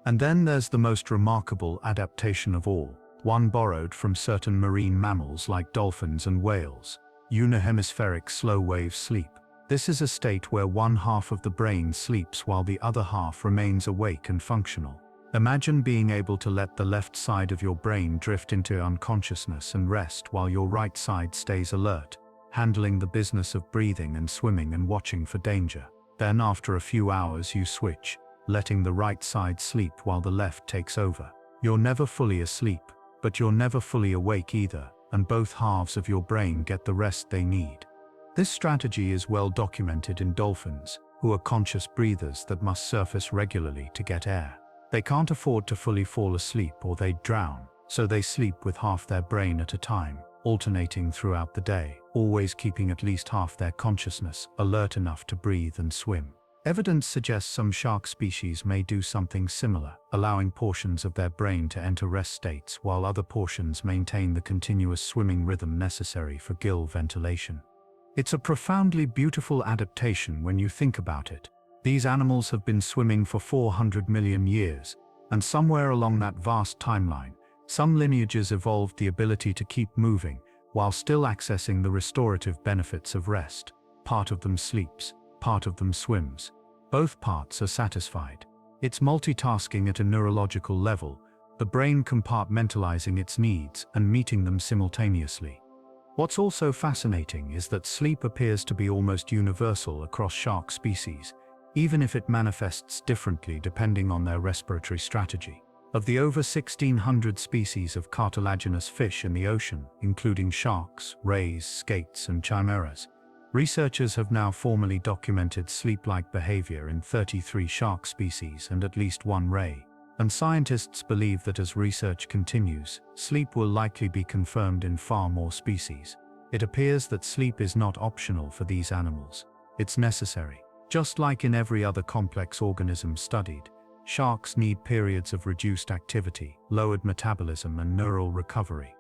Speaker 1: And then there's the most remarkable adaptation of all, one borrowed from certain marine mammals like dolphins and whales: unihemispheric slow-wave sleep. This is a state where one half of the brain sleeps while the other half remains awake and functional. Imagine being able to let the left side of your brain drift into unconsciousness and rest while your right side stays alert, handling the business of breathing and swimming and watching for danger. Then after a few hours you switch, letting the right side sleep while the left takes over. You're never fully asleep, but you're never fully awake either, and both halves of your brain get the rest they need. This strategy is well documented in dolphins, who are conscious breathers that must surface regularly to get air. They can't afford to fully fall asleep or they'd drown, so they sleep with half their brain at a time, alternating throughout the day, always keeping at least half their consciousness alert enough to breathe and swim. Evidence suggests some shark species may do something similar, allowing portions of their brain to enter rest states while other portions maintain the continuous swimming rhythm necessary for gill ventilation. It's a profoundly beautiful adaptation when you think about it. These animals have been swimming for 400 million years, and somewhere along that vast timeline, some lineages evolved the ability to keep moving while still accessing the restorative benefits of rest. Part of them sleeps, part of them swims. Both parts are satisfied. It's multitasking at a neurological level, the brain compartmentalizing its needs and meeting them simultaneously. What's also fascinating is that sleep appears to be almost universal across shark species, even if it manifests differently depending on their respiratory strategy. Of the over 1,600 species of cartilaginous fish in the ocean, including sharks, rays, skates, and chimeras, researchers have now formally documented sleep-like behavior in 33 shark species and at least one ray. And scientists believe that as research continues, sleep will likely be confirmed in far more species. It appears that sleep is not optional for these animals. It's necessary. Just like in every other complex organism studied, sharks need periods of reduced activity, lowered metabolism, and neural recovery.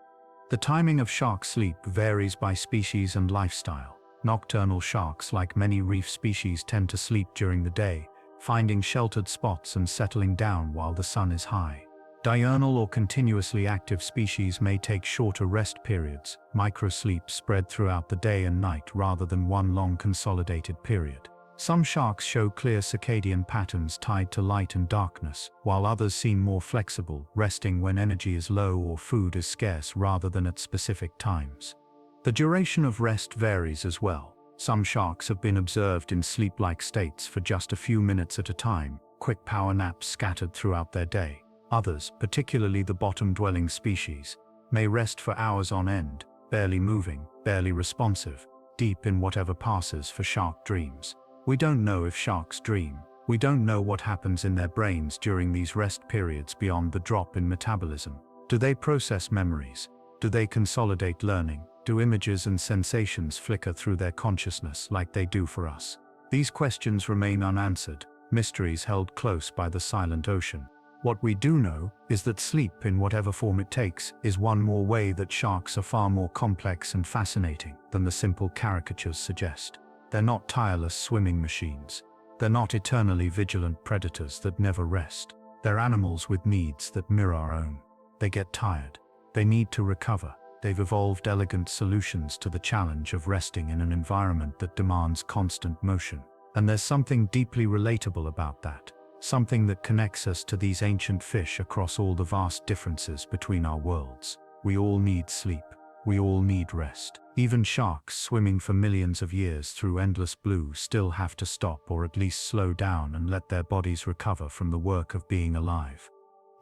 Speaker 1: The timing of shark sleep varies by species and lifestyle. Nocturnal sharks, like many reef species, tend to sleep during the day, finding sheltered spots and settling down while the sun is high. Diurnal or continuously active species may take shorter rest periods, microsleep spread throughout the day and night rather than one long consolidated period. Some sharks show clear circadian patterns tied to light and darkness, while others seem more flexible, resting when energy is low or food is scarce rather than at specific times. The duration of rest varies as well. Some sharks have been observed in sleep-like states for just a few minutes at a time, quick power naps scattered throughout their day. Others, particularly the bottom-dwelling species, may rest for hours on end, barely moving, barely responsive, deep in whatever passes for shark dreams. We don't know if sharks dream. We don't know what happens in their brains during these rest periods beyond the drop in metabolism. Do they process memories? Do they consolidate learning? Do images and sensations flicker through their consciousness like they do for us? These questions remain unanswered, mysteries held close by the silent ocean. What we do know is that sleep, in whatever form it takes, is one more way that sharks are far more complex and fascinating than the simple caricatures suggest. They're not tireless swimming machines. They're not eternally vigilant predators that never rest. They're animals with needs that mirror our own. They get tired. They need to recover. They've evolved elegant solutions to the challenge of resting in an environment that demands constant motion. And there's something deeply relatable about that. Something that connects us to these ancient fish across all the vast differences between our worlds. We all need sleep. We all need rest. Even sharks swimming for millions of years through endless blue still have to stop or at least slow down and let their bodies recover from the work of being alive.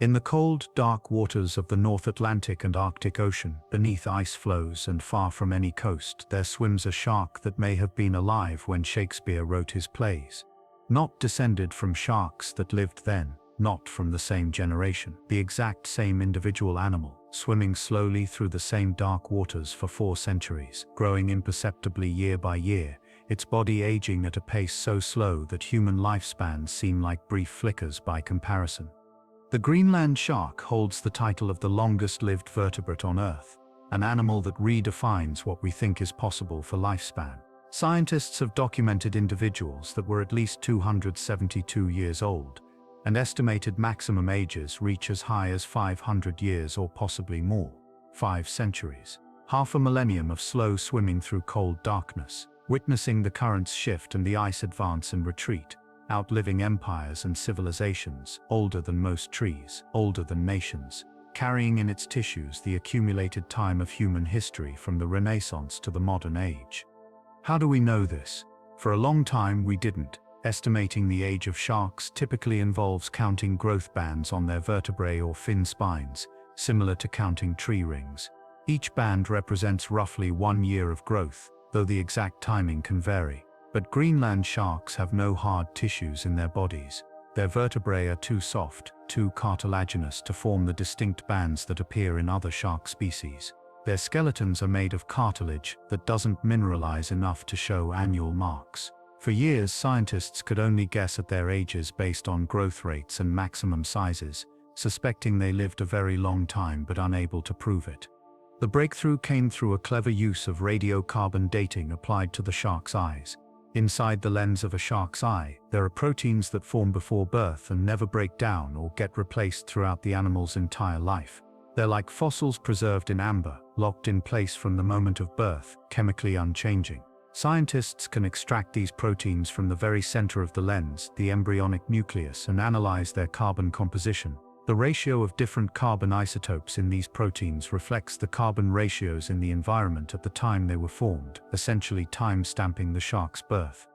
Speaker 1: In the cold, dark waters of the North Atlantic and Arctic Ocean, beneath ice floes and far from any coast, there swims a shark that may have been alive when Shakespeare wrote his plays. Not descended from sharks that lived then, not from the same generation, the exact same individual animal, swimming slowly through the same dark waters for 4 centuries, growing imperceptibly year by year, its body aging at a pace so slow that human lifespans seem like brief flickers by comparison. The Greenland shark holds the title of the longest-lived vertebrate on Earth, an animal that redefines what we think is possible for lifespan. Scientists have documented individuals that were at least 272 years old, and estimated maximum ages reach as high as 500 years or possibly more, 5 centuries. Half a millennium of slow swimming through cold darkness, witnessing the currents shift and the ice advance and retreat, outliving empires and civilizations, older than most trees, older than nations, carrying in its tissues the accumulated time of human history from the Renaissance to the modern age. How do we know this? For a long time we didn't. Estimating the age of sharks typically involves counting growth bands on their vertebrae or fin spines, similar to counting tree rings. Each band represents roughly 1 year of growth, though the exact timing can vary. But Greenland sharks have no hard tissues in their bodies. Their vertebrae are too soft, too cartilaginous to form the distinct bands that appear in other shark species. Their skeletons are made of cartilage that doesn't mineralize enough to show annual marks. For years, scientists could only guess at their ages based on growth rates and maximum sizes, suspecting they lived a very long time but unable to prove it. The breakthrough came through a clever use of radiocarbon dating applied to the shark's eyes. Inside the lens of a shark's eye, there are proteins that form before birth and never break down or get replaced throughout the animal's entire life. They're like fossils preserved in amber, locked in place from the moment of birth, chemically unchanging. Scientists can extract these proteins from the very center of the lens, the embryonic nucleus, and analyze their carbon composition. The ratio of different carbon isotopes in these proteins reflects the carbon ratios in the environment at the time they were formed, essentially time-stamping the shark's birth.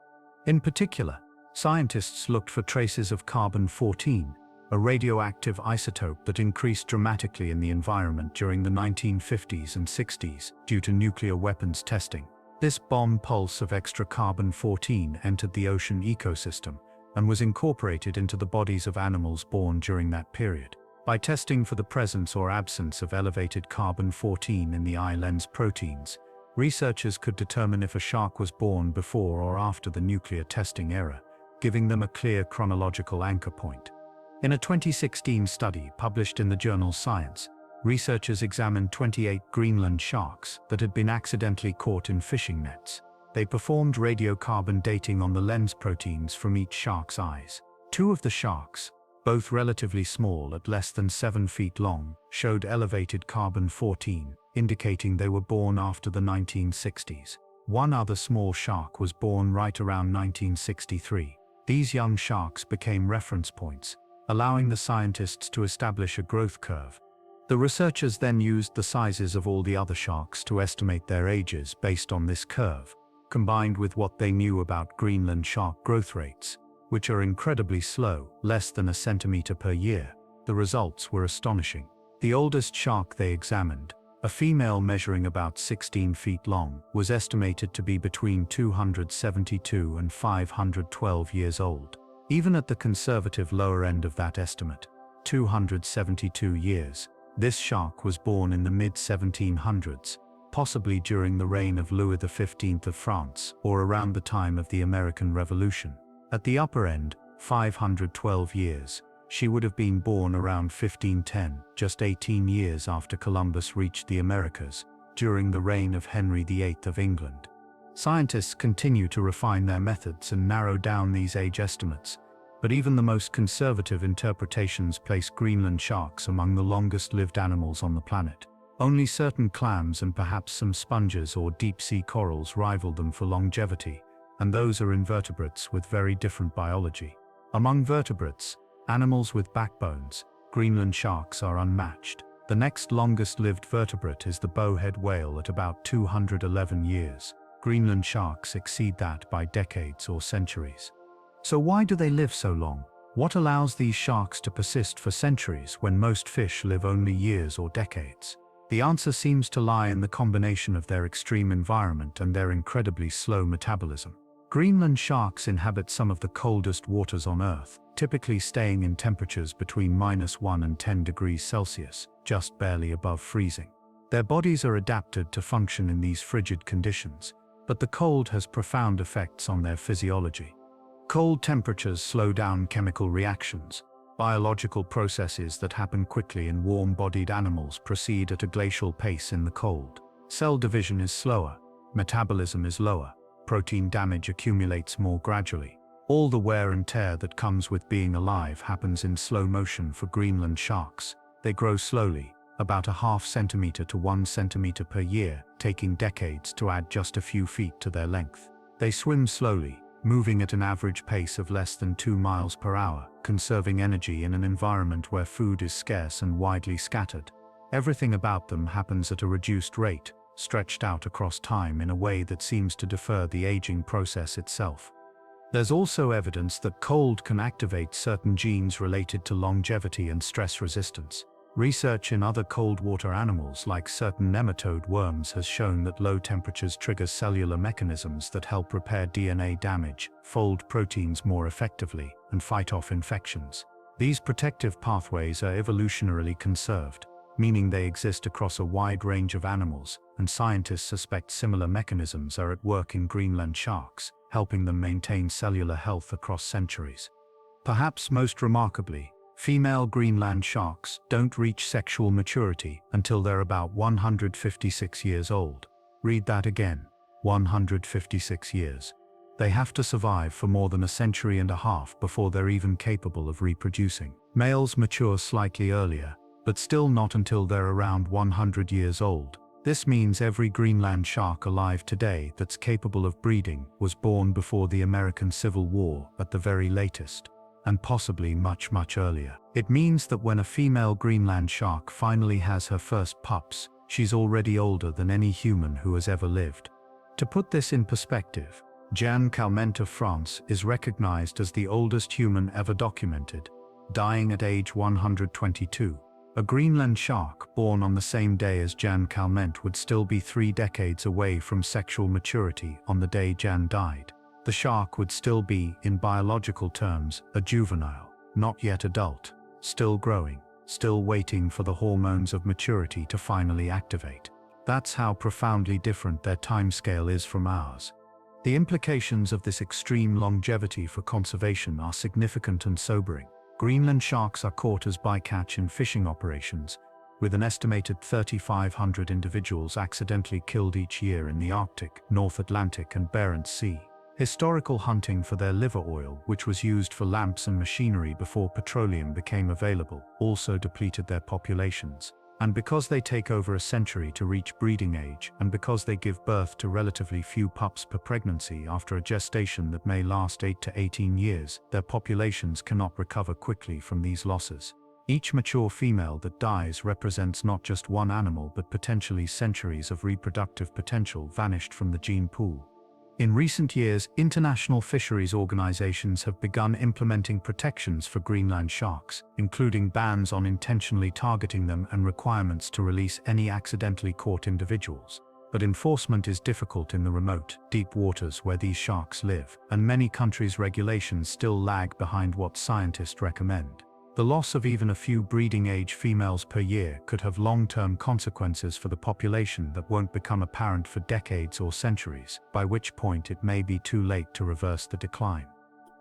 Speaker 1: In particular, scientists looked for traces of carbon-14, a radioactive isotope that increased dramatically in the environment during the 1950s and 60s due to nuclear weapons testing. This bomb pulse of extra carbon-14 entered the ocean ecosystem and was incorporated into the bodies of animals born during that period. By testing for the presence or absence of elevated carbon-14 in the eye lens proteins, researchers could determine if a shark was born before or after the nuclear testing era, giving them a clear chronological anchor point. In a 2016 study published in the journal Science, researchers examined 28 Greenland sharks that had been accidentally caught in fishing nets. They performed radiocarbon dating on the lens proteins from each shark's eyes. 2 of the sharks, both relatively small at less than 7 feet long, showed elevated carbon-14, indicating they were born after the 1960s. 1 other small shark was born right around 1963. These young sharks became reference points, allowing the scientists to establish a growth curve. The researchers then used the sizes of all the other sharks to estimate their ages based on this curve, combined with what they knew about Greenland shark growth rates, which are incredibly slow, less than a centimeter per year. The results were astonishing. The oldest shark they examined, a female measuring about 16 feet long, was estimated to be between 272 and 512 years old. Even at the conservative lower end of that estimate, 272 years, this shark was born in the mid-1700s, possibly during the reign of Louis XV of France or around the time of the American Revolution. At the upper end, 512 years, she would have been born around 1510, just 18 years after Columbus reached the Americas, during the reign of Henry VIII of England. Scientists continue to refine their methods and narrow down these age estimates, but even the most conservative interpretations place Greenland sharks among the longest-lived animals on the planet. Only certain clams and perhaps some sponges or deep-sea corals rival them for longevity, and those are invertebrates with very different biology. Among vertebrates, animals with backbones, Greenland sharks are unmatched. The next longest-lived vertebrate is the bowhead whale at about 211 years. Greenland sharks exceed that by decades or centuries. So why do they live so long? What allows these sharks to persist for centuries when most fish live only years or decades? The answer seems to lie in the combination of their extreme environment and their incredibly slow metabolism. Greenland sharks inhabit some of the coldest waters on Earth, typically staying in temperatures between -1 and 10 degrees Celsius, just barely above freezing. Their bodies are adapted to function in these frigid conditions, but the cold has profound effects on their physiology. Cold temperatures slow down chemical reactions. Biological processes that happen quickly in warm-bodied animals proceed at a glacial pace in the cold. Cell division is slower, metabolism is lower, protein damage accumulates more gradually. All the wear and tear that comes with being alive happens in slow motion for Greenland sharks. They grow slowly, about a ½ centimeter to 1 centimeter per year, taking decades to add just a few feet to their length. They swim slowly, moving at an average pace of less than 2 miles per hour, conserving energy in an environment where food is scarce and widely scattered. Everything about them happens at a reduced rate, stretched out across time in a way that seems to defer the aging process itself. There's also evidence that cold can activate certain genes related to longevity and stress resistance. Research in other cold water animals like certain nematode worms has shown that low temperatures trigger cellular mechanisms that help repair DNA damage, fold proteins more effectively, and fight off infections. These protective pathways are evolutionarily conserved, meaning they exist across a wide range of animals, and scientists suspect similar mechanisms are at work in Greenland sharks, helping them maintain cellular health across centuries. Perhaps most remarkably, female Greenland sharks don't reach sexual maturity until they're about 156 years old. Read that again, 156 years. They have to survive for more than a century and a half before they're even capable of reproducing. Males mature slightly earlier, but still not until they're around 100 years old. This means every Greenland shark alive today that's capable of breeding was born before the American Civil War at the very latest, and possibly much, much earlier. It means that when a female Greenland shark finally has her first pups, she's already older than any human who has ever lived. To put this in perspective, Jeanne Calment of France is recognized as the oldest human ever documented, dying at age 122. A Greenland shark born on the same day as Jeanne Calment would still be 3 decades away from sexual maturity on the day Jeanne died. The shark would still be, in biological terms, a juvenile, not yet adult, still growing, still waiting for the hormones of maturity to finally activate. That's how profoundly different their timescale is from ours. The implications of this extreme longevity for conservation are significant and sobering. Greenland sharks are caught as bycatch in fishing operations, with an estimated 3,500 individuals accidentally killed each year in the Arctic, North Atlantic, and Barents Sea. Historical hunting for their liver oil, which was used for lamps and machinery before petroleum became available, also depleted their populations. And because they take over a century to reach breeding age, and because they give birth to relatively few pups per pregnancy after a gestation that may last 8 to 18 years, their populations cannot recover quickly from these losses. Each mature female that dies represents not just one animal but potentially centuries of reproductive potential vanished from the gene pool. In recent years, international fisheries organizations have begun implementing protections for Greenland sharks, including bans on intentionally targeting them and requirements to release any accidentally caught individuals. But enforcement is difficult in the remote, deep waters where these sharks live, and many countries' regulations still lag behind what scientists recommend. The loss of even a few breeding-age females per year could have long-term consequences for the population that won't become apparent for decades or centuries, by which point it may be too late to reverse the decline.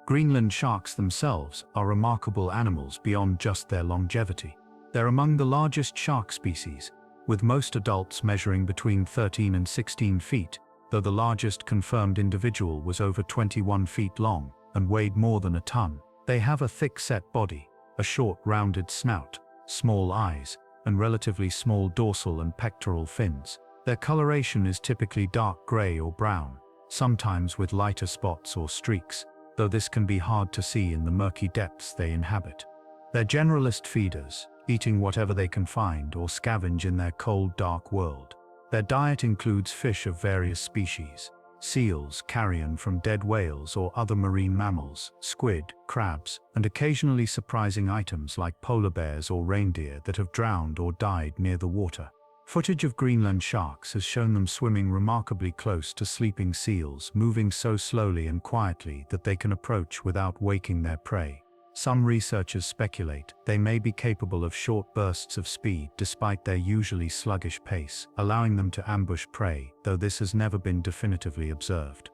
Speaker 1: Greenland sharks themselves are remarkable animals beyond just their longevity. They're among the largest shark species, with most adults measuring between 13 and 16 feet, though the largest confirmed individual was over 21 feet long and weighed more than a ton. They have a thick-set body, a short rounded snout, small eyes, and relatively small dorsal and pectoral fins. Their coloration is typically dark gray or brown, sometimes with lighter spots or streaks, though this can be hard to see in the murky depths they inhabit. They're generalist feeders, eating whatever they can find or scavenge in their cold, dark world. Their diet includes fish of various species, seals, carrion from dead whales or other marine mammals, squid, crabs, and occasionally surprising items like polar bears or reindeer that have drowned or died near the water. Footage of Greenland sharks has shown them swimming remarkably close to sleeping seals, moving so slowly and quietly that they can approach without waking their prey. Some researchers speculate they may be capable of short bursts of speed despite their usually sluggish pace, allowing them to ambush prey, though this has never been definitively observed.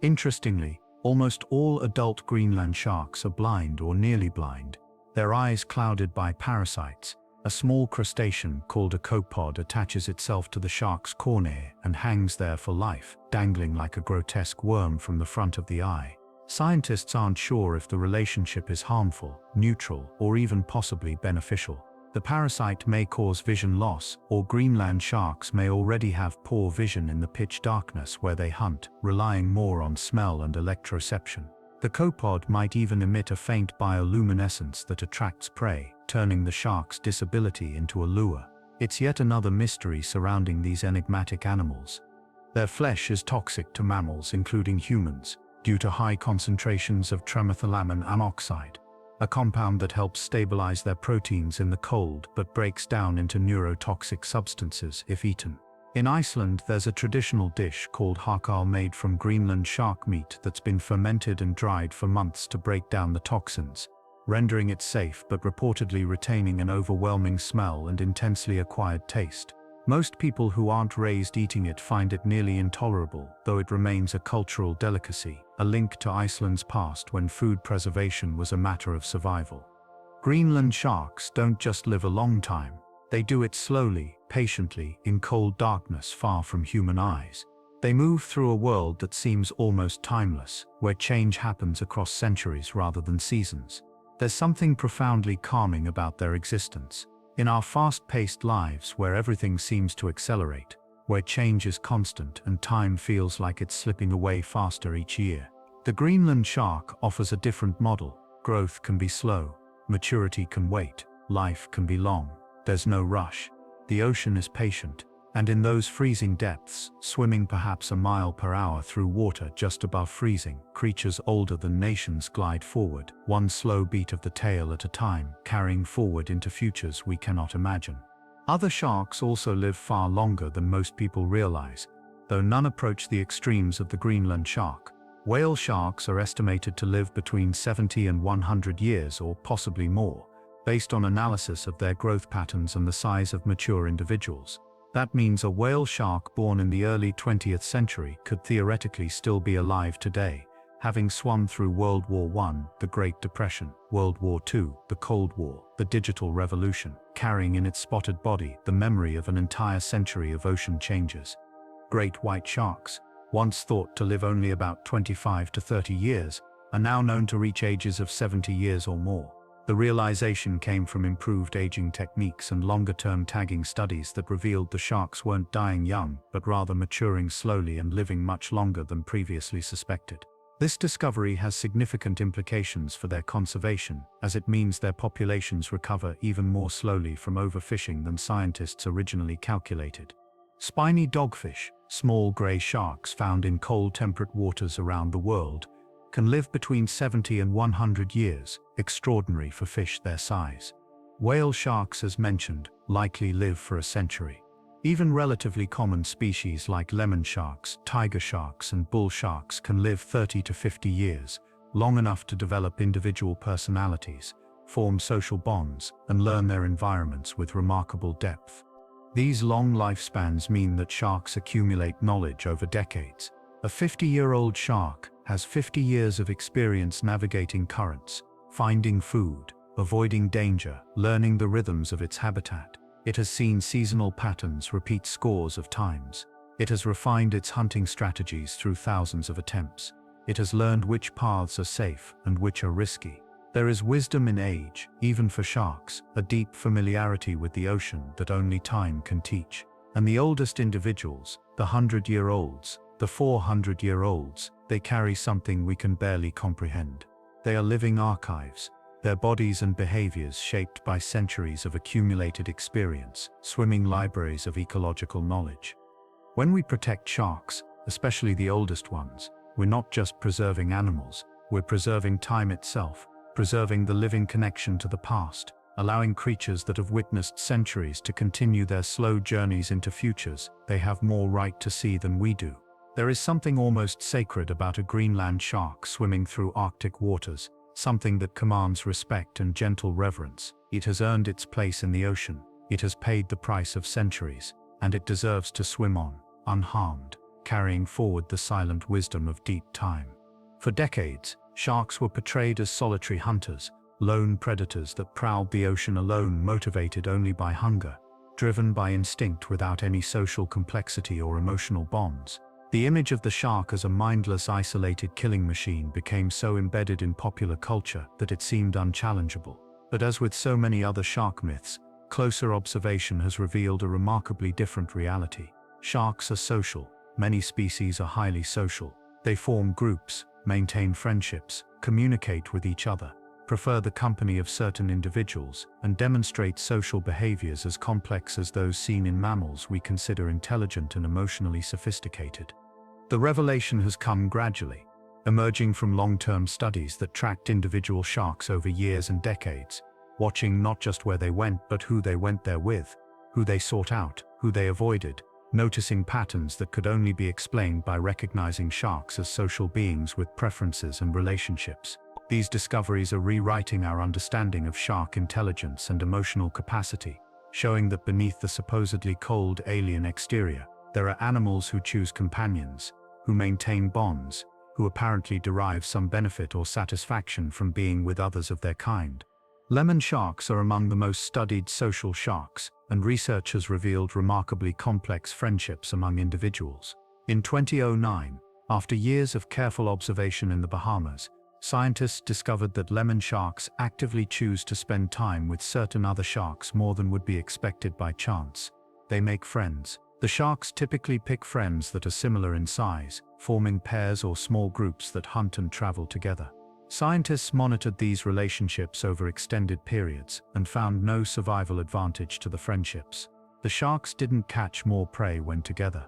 Speaker 1: Interestingly, almost all adult Greenland sharks are blind or nearly blind, their eyes clouded by parasites. A small crustacean called a copod attaches itself to the shark's cornea and hangs there for life, dangling like a grotesque worm from the front of the eye. Scientists aren't sure if the relationship is harmful, neutral, or even possibly beneficial. The parasite may cause vision loss, or Greenland sharks may already have poor vision in the pitch darkness where they hunt, relying more on smell and electroreception. The copod might even emit a faint bioluminescence that attracts prey, turning the shark's disability into a lure. It's yet another mystery surrounding these enigmatic animals. Their flesh is toxic to mammals, including humans, due to high concentrations of trimethylamine ammoxide, a compound that helps stabilize their proteins in the cold but breaks down into neurotoxic substances if eaten. In Iceland, there's a traditional dish called hakal made from Greenland shark meat that's been fermented and dried for months to break down the toxins, rendering it safe but reportedly retaining an overwhelming smell and intensely acquired taste. Most people who aren't raised eating it find it nearly intolerable, though it remains a cultural delicacy, a link to Iceland's past when food preservation was a matter of survival. Greenland sharks don't just live a long time. They do it slowly, patiently, in cold darkness far from human eyes. They move through a world that seems almost timeless, where change happens across centuries rather than seasons. There's something profoundly calming about their existence. In our fast-paced lives where everything seems to accelerate, where change is constant and time feels like it's slipping away faster each year, the Greenland shark offers a different model. Growth can be slow, maturity can wait, life can be long. There's no rush. The ocean is patient, and in those freezing depths, swimming perhaps a mile per hour through water just above freezing, creatures older than nations glide forward, one slow beat of the tail at a time, carrying forward into futures we cannot imagine. Other sharks also live far longer than most people realize, though none approach the extremes of the Greenland shark. Whale sharks are estimated to live between 70 and 100 years or possibly more, based on analysis of their growth patterns and the size of mature individuals. That means a whale shark born in the early 20th century could theoretically still be alive today, having swum through World War I, the Great Depression, World War II, the Cold War, the Digital Revolution, carrying in its spotted body the memory of an entire century of ocean changes. Great white sharks, once thought to live only about 25 to 30 years, are now known to reach ages of 70 years or more. The realization came from improved aging techniques and longer-term tagging studies that revealed the sharks weren't dying young, but rather maturing slowly and living much longer than previously suspected. This discovery has significant implications for their conservation, as it means their populations recover even more slowly from overfishing than scientists originally calculated. Spiny dogfish, small gray sharks found in cold temperate waters around the world, can live between 70 and 100 years, extraordinary for fish their size. Whale sharks, as mentioned, likely live for a century. Even relatively common species like lemon sharks, tiger sharks, and bull sharks can live 30 to 50 years, long enough to develop individual personalities, form social bonds, and learn their environments with remarkable depth. These long lifespans mean that sharks accumulate knowledge over decades. A 50-year-old shark has 50 years of experience navigating currents, finding food, avoiding danger, learning the rhythms of its habitat. It has seen seasonal patterns repeat scores of times. It has refined its hunting strategies through thousands of attempts. It has learned which paths are safe and which are risky. There is wisdom in age, even for sharks, a deep familiarity with the ocean that only time can teach. And the oldest individuals, the 100-year-olds, the 400-year-olds, they carry something we can barely comprehend. They are living archives, their bodies and behaviors shaped by centuries of accumulated experience, swimming libraries of ecological knowledge. When we protect sharks, especially the oldest ones, we're not just preserving animals, we're preserving time itself, preserving the living connection to the past, allowing creatures that have witnessed centuries to continue their slow journeys into futures they have more right to see than we do. There is something almost sacred about a Greenland shark swimming through Arctic waters, something that commands respect and gentle reverence. It has earned its place in the ocean, it has paid the price of centuries, and it deserves to swim on, unharmed, carrying forward the silent wisdom of deep time. For decades, sharks were portrayed as solitary hunters, lone predators that prowled the ocean alone, motivated only by hunger, driven by instinct without any social complexity or emotional bonds. The image of the shark as a mindless, isolated killing machine became so embedded in popular culture that it seemed unchallengeable. But as with so many other shark myths, closer observation has revealed a remarkably different reality. Sharks are social. Many species are highly social. They form groups, maintain friendships, communicate with each other, prefer the company of certain individuals, and demonstrate social behaviors as complex as those seen in mammals we consider intelligent and emotionally sophisticated. The revelation has come gradually, emerging from long-term studies that tracked individual sharks over years and decades, watching not just where they went but who they went there with, who they sought out, who they avoided, noticing patterns that could only be explained by recognizing sharks as social beings with preferences and relationships. These discoveries are rewriting our understanding of shark intelligence and emotional capacity, showing that beneath the supposedly cold alien exterior, there are animals who choose companions, who maintain bonds, who apparently derive some benefit or satisfaction from being with others of their kind. Lemon sharks are among the most studied social sharks, and research has revealed remarkably complex friendships among individuals. In 2009, after years of careful observation in the Bahamas, scientists discovered that lemon sharks actively choose to spend time with certain other sharks more than would be expected by chance. They make friends. The sharks typically pick friends that are similar in size, forming pairs or small groups that hunt and travel together. Scientists monitored these relationships over extended periods and found no survival advantage to the friendships. The sharks didn't catch more prey when together.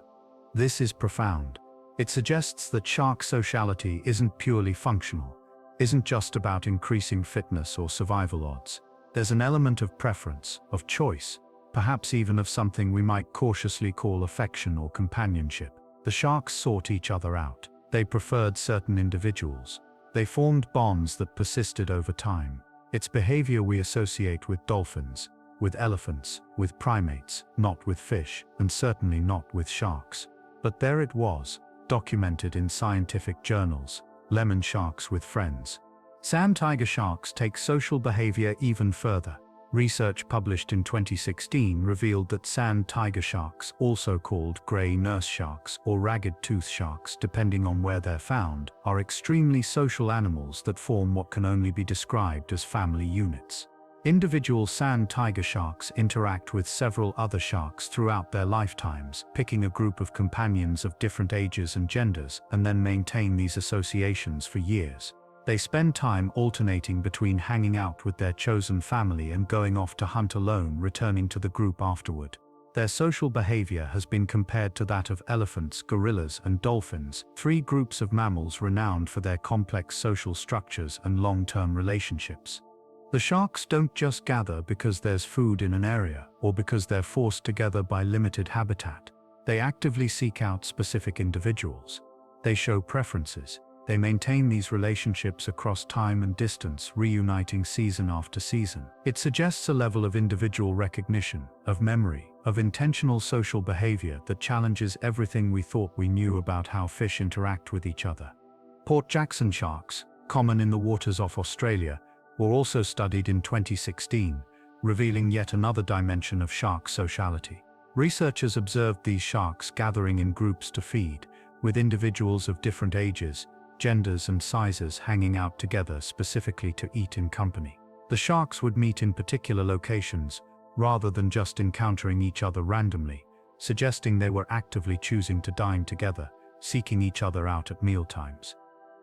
Speaker 1: This is profound. It suggests that shark sociality isn't purely functional, isn't just about increasing fitness or survival odds. There's an element of preference, of choice, perhaps even of something we might cautiously call affection or companionship. The sharks sought each other out. They preferred certain individuals. They formed bonds that persisted over time. It's behavior we associate with dolphins, with elephants, with primates, not with fish, and certainly not with sharks. But there it was, documented in scientific journals. Lemon sharks with friends. Sand tiger sharks take social behavior even further. Research published in 2016 revealed that sand tiger sharks, also called gray nurse sharks or ragged-tooth sharks depending on where they're found, are extremely social animals that form what can only be described as family units. Individual sand tiger sharks interact with several other sharks throughout their lifetimes, picking a group of companions of different ages and genders, and then maintain these associations for years. They spend time alternating between hanging out with their chosen family and going off to hunt alone, returning to the group afterward. Their social behavior has been compared to that of elephants, gorillas, and dolphins, three groups of mammals renowned for their complex social structures and long-term relationships. The sharks don't just gather because there's food in an area or because they're forced together by limited habitat. They actively seek out specific individuals. They show preferences. They maintain these relationships across time and distance, reuniting season after season. It suggests a level of individual recognition, of memory, of intentional social behavior that challenges everything we thought we knew about how fish interact with each other. Port Jackson sharks, common in the waters off Australia, were also studied in 2016, revealing yet another dimension of shark sociality. Researchers observed these sharks gathering in groups to feed, with individuals of different ages, genders and sizes hanging out together specifically to eat in company. The sharks would meet in particular locations, rather than just encountering each other randomly, suggesting they were actively choosing to dine together, seeking each other out at mealtimes.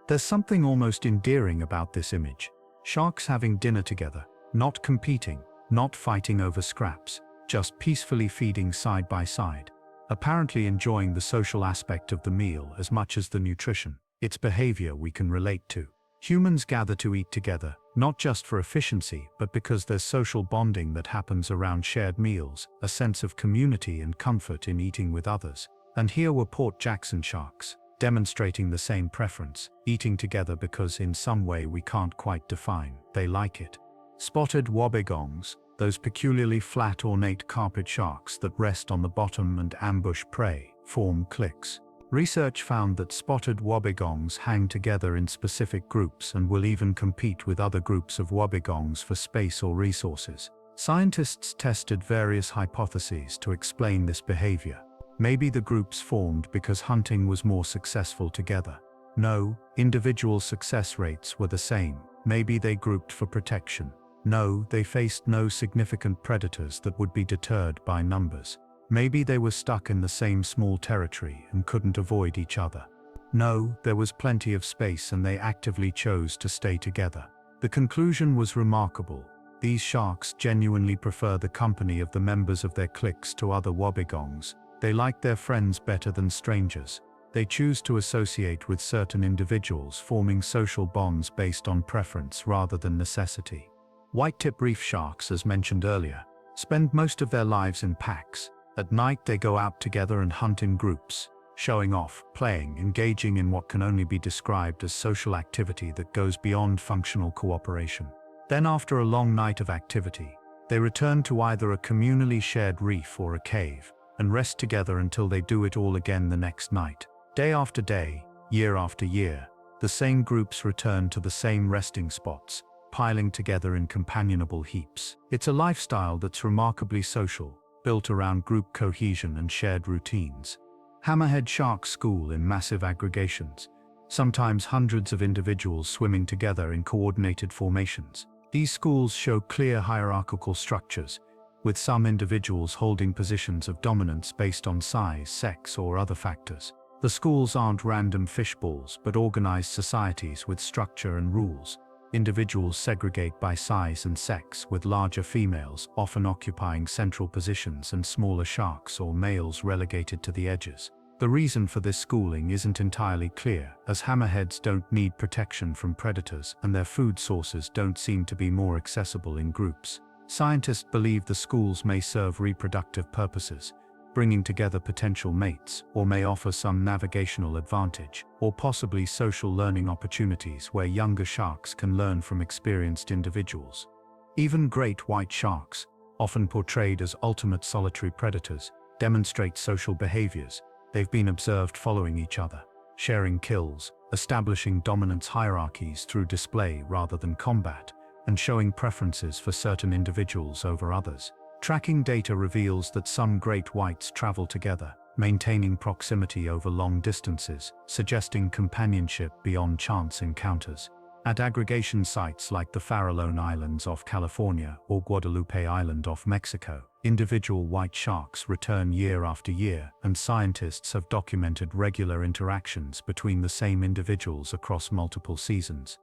Speaker 1: There's something almost endearing about this image. Sharks having dinner together, not competing, not fighting over scraps, just peacefully feeding side by side, apparently enjoying the social aspect of the meal as much as the nutrition. It's behavior we can relate to. Humans gather to eat together, not just for efficiency, but because there's social bonding that happens around shared meals, a sense of community and comfort in eating with others. And here were Port Jackson sharks, demonstrating the same preference, eating together because in some way we can't quite define, they like it. Spotted wobbegongs, those peculiarly flat ornate carpet sharks that rest on the bottom and ambush prey, form cliques. Research found that spotted wobbegongs hang together in specific groups and will even compete with other groups of wobbegongs for space or resources. Scientists tested various hypotheses to explain this behavior. Maybe the groups formed because hunting was more successful together. No, individual success rates were the same. Maybe they grouped for protection. No, they faced no significant predators that would be deterred by numbers. Maybe they were stuck in the same small territory and couldn't avoid each other. No, there was plenty of space and they actively chose to stay together. The conclusion was remarkable. These sharks genuinely prefer the company of the members of their cliques to other wobbegongs. They like their friends better than strangers. They choose to associate with certain individuals, forming social bonds based on preference rather than necessity. White-tip reef sharks, as mentioned earlier, spend most of their lives in packs. At night they go out together and hunt in groups, showing off, playing, engaging in what can only be described as social activity that goes beyond functional cooperation. Then after a long night of activity, they return to either a communally shared reef or a cave, and rest together until they do it all again the next night. Day after day, year after year, the same groups return to the same resting spots, piling together in companionable heaps. It's a lifestyle that's remarkably social, built around group cohesion and shared routines. Hammerhead sharks school in massive aggregations, sometimes hundreds of individuals swimming together in coordinated formations. These schools show clear hierarchical structures, with some individuals holding positions of dominance based on size, sex, or other factors. The schools aren't random fishballs, but organized societies with structure and rules. Individuals segregate by size and sex, with larger females often occupying central positions and smaller sharks or males relegated to the edges. The reason for this schooling isn't entirely clear, as hammerheads don't need protection from predators and their food sources don't seem to be more accessible in groups. Scientists believe the schools may serve reproductive purposes, bringing together potential mates, or may offer some navigational advantage, or possibly social learning opportunities where younger sharks can learn from experienced individuals. Even great white sharks, often portrayed as ultimate solitary predators, demonstrate social behaviors. They've been observed following each other, sharing kills, establishing dominance hierarchies through display rather than combat, and showing preferences for certain individuals over others. Tracking data reveals that some great whites travel together, maintaining proximity over long distances, suggesting companionship beyond chance encounters. At aggregation sites like the Farallone Islands off California or Guadalupe Island off Mexico, individual white sharks return year after year, and scientists have documented regular interactions between the same individuals across multiple seasons.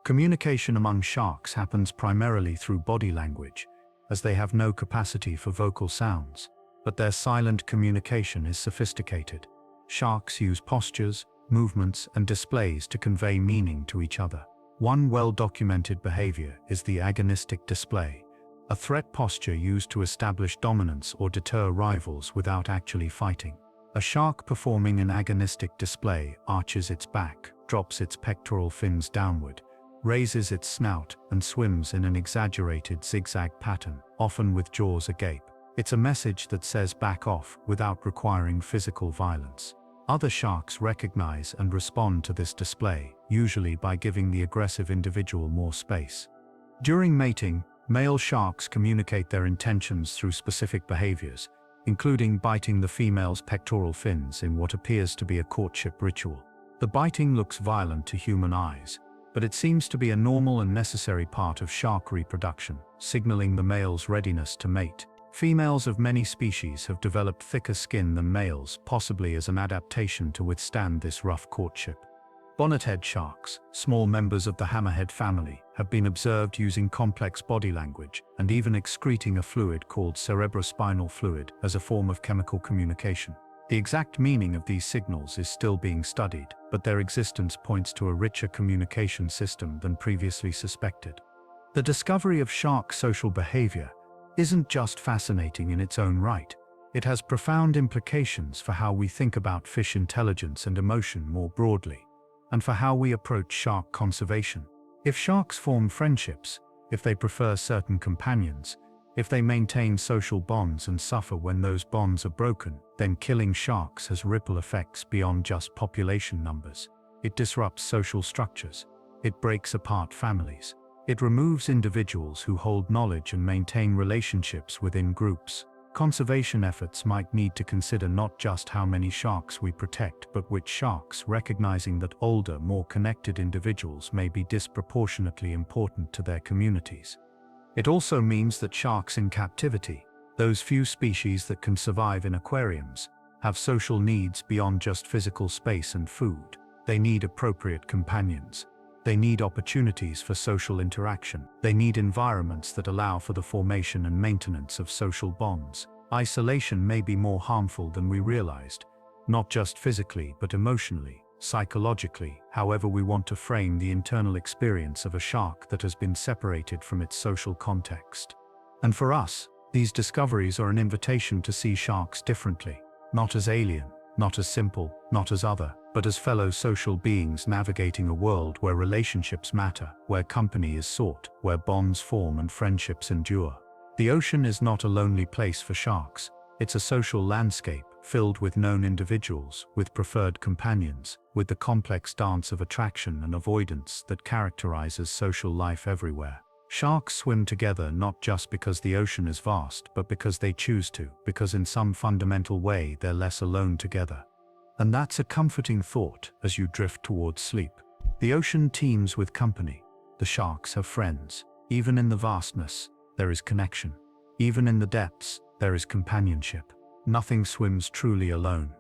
Speaker 1: Communication among sharks happens primarily through body language, as they have no capacity for vocal sounds, but their silent communication is sophisticated. Sharks use postures, movements, and displays to convey meaning to each other. One well-documented behavior is the agonistic display, a threat posture used to establish dominance or deter rivals without actually fighting. A shark performing an agonistic display arches its back, drops its pectoral fins downward, raises its snout, and swims in an exaggerated zigzag pattern, often with jaws agape. It's a message that says back off without requiring physical violence. Other sharks recognize and respond to this display, usually by giving the aggressive individual more space. During mating, male sharks communicate their intentions through specific behaviors, including biting the female's pectoral fins in what appears to be a courtship ritual. The biting looks violent to human eyes, but it seems to be a normal and necessary part of shark reproduction, signaling the male's readiness to mate. Females of many species have developed thicker skin than males, possibly as an adaptation to withstand this rough courtship. Bonnethead sharks, small members of the hammerhead family, have been observed using complex body language and even excreting a fluid called cerebrospinal fluid as a form of chemical communication. The exact meaning of these signals is still being studied, but their existence points to a richer communication system than previously suspected. The discovery of shark social behavior isn't just fascinating in its own right. It has profound implications for how we think about fish intelligence and emotion more broadly, and for how we approach shark conservation. If sharks form friendships, if they prefer certain companions, if they maintain social bonds and suffer when those bonds are broken, then killing sharks has ripple effects beyond just population numbers. It disrupts social structures. It breaks apart families. It removes individuals who hold knowledge and maintain relationships within groups. Conservation efforts might need to consider not just how many sharks we protect, but which sharks, recognizing that older, more connected individuals may be disproportionately important to their communities. It also means that sharks in captivity, those few species that can survive in aquariums, have social needs beyond just physical space and food. They need appropriate companions. They need opportunities for social interaction. They need environments that allow for the formation and maintenance of social bonds. Isolation may be more harmful than we realized, not just physically but emotionally, psychologically, however we want to frame the internal experience of a shark that has been separated from its social context. And for us, these discoveries are an invitation to see sharks differently, not as alien, not as simple, not as other, but as fellow social beings navigating a world where relationships matter, where company is sought, where bonds form and friendships endure. The ocean is not a lonely place for sharks. It's a social landscape filled with known individuals, with preferred companions, with the complex dance of attraction and avoidance that characterizes social life everywhere. Sharks swim together not just because the ocean is vast, but because they choose to, because in some fundamental way they're less alone together. And that's a comforting thought as you drift towards sleep. The ocean teems with company. The sharks have friends. Even in the vastness, there is connection. Even in the depths, there is companionship. Nothing swims truly alone.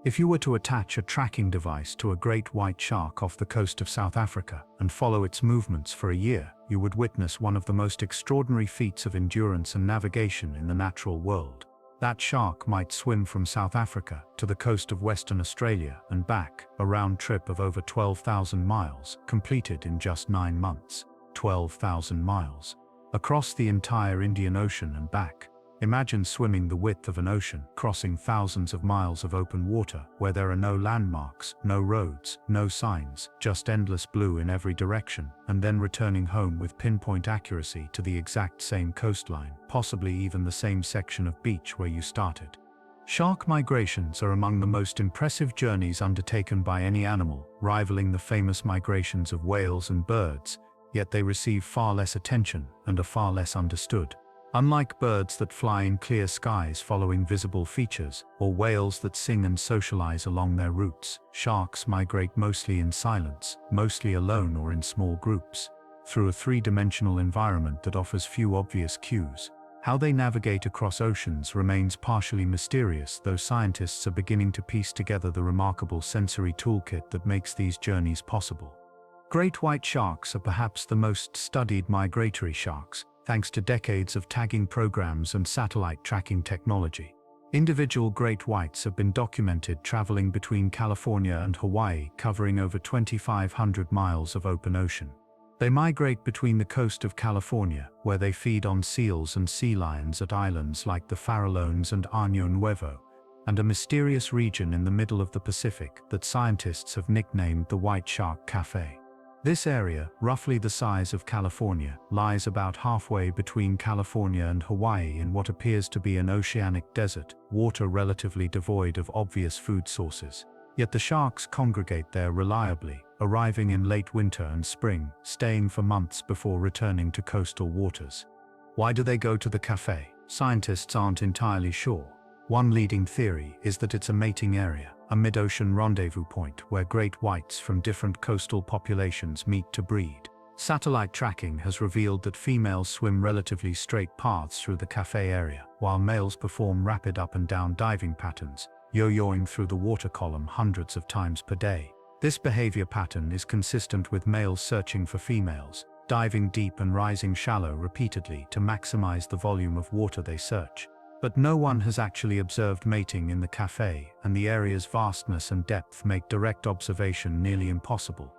Speaker 1: If you were to attach a tracking device to a great white shark off the coast of South Africa and follow its movements for a year, you would witness one of the most extraordinary feats of endurance and navigation in the natural world. That shark might swim from South Africa to the coast of Western Australia and back, a round trip of over 12,000 miles, completed in just 9 months. 12,000 miles. Across the entire Indian Ocean and back. Imagine swimming the width of an ocean, crossing thousands of miles of open water, where there are no landmarks, no roads, no signs, just endless blue in every direction, and then returning home with pinpoint accuracy to the exact same coastline, possibly even the same section of beach where you started. Shark migrations are among the most impressive journeys undertaken by any animal, rivaling the famous migrations of whales and birds, yet they receive far less attention and are far less understood. Unlike birds that fly in clear skies following visible features, or whales that sing and socialize along their routes, sharks migrate mostly in silence, mostly alone or in small groups, through a three-dimensional environment that offers few obvious cues. How they navigate across oceans remains partially mysterious, though scientists are beginning to piece together the remarkable sensory toolkit that makes these journeys possible. Great white sharks are perhaps the most studied migratory sharks, thanks to decades of tagging programs and satellite tracking technology. Individual great whites have been documented traveling between California and Hawaii, covering over 2,500 miles of open ocean. They migrate between the coast of California, where they feed on seals and sea lions at islands like the Farallones and Año Nuevo, and a mysterious region in the middle of the Pacific that scientists have nicknamed the White Shark Cafe. This area, roughly the size of California, lies about halfway between California and Hawaii in what appears to be an oceanic desert, water relatively devoid of obvious food sources. Yet the sharks congregate there reliably, arriving in late winter and spring, staying for months before returning to coastal waters. Why do they go to the cafe? Scientists aren't entirely sure. One leading theory is that it's a mating area. a mid-ocean rendezvous point where great whites from different coastal populations meet to breed. Satellite tracking has revealed that females swim relatively straight paths through the cafe area, while males perform rapid up and down diving patterns, yo-yoing through the water column hundreds of times per day. This behavior pattern is consistent with males searching for females, diving deep and rising shallow repeatedly to maximize the volume of water they search. But no one has actually observed mating in the cafe, and the area's vastness and depth make direct observation nearly impossible.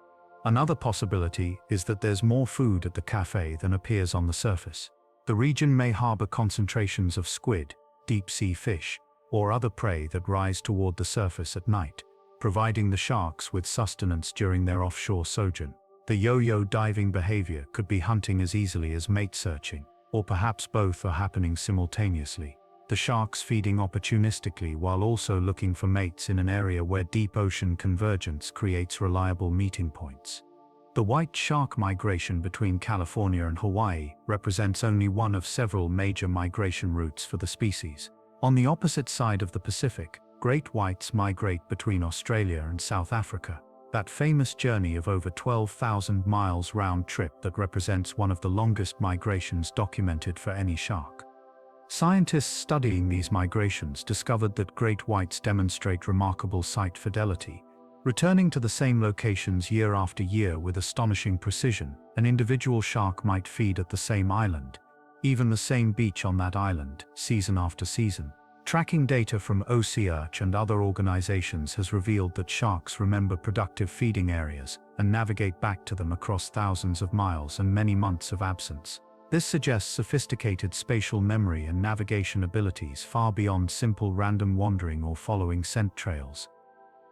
Speaker 1: Another possibility is that there's more food at the cafe than appears on the surface. The region may harbor concentrations of squid, deep-sea fish, or other prey that rise toward the surface at night, providing the sharks with sustenance during their offshore sojourn. The yo-yo diving behavior could be hunting as easily as mate searching, or perhaps both are happening simultaneously. The sharks feeding opportunistically while also looking for mates in an area where deep ocean convergence creates reliable meeting points. The white shark migration between California and Hawaii represents only one of several major migration routes for the species. On the opposite side of the Pacific, great whites migrate between Australia and South Africa. That famous journey of over 12,000 miles round trip that represents one of the longest migrations documented for any shark. Scientists studying these migrations discovered that great whites demonstrate remarkable site fidelity, returning to the same locations year after year with astonishing precision. An individual shark might feed at the same island, even the same beach on that island, season after season. Tracking data from OceArch and other organizations has revealed that sharks remember productive feeding areas and navigate back to them across thousands of miles and many months of absence. This suggests sophisticated spatial memory and navigation abilities far beyond simple random wandering or following scent trails.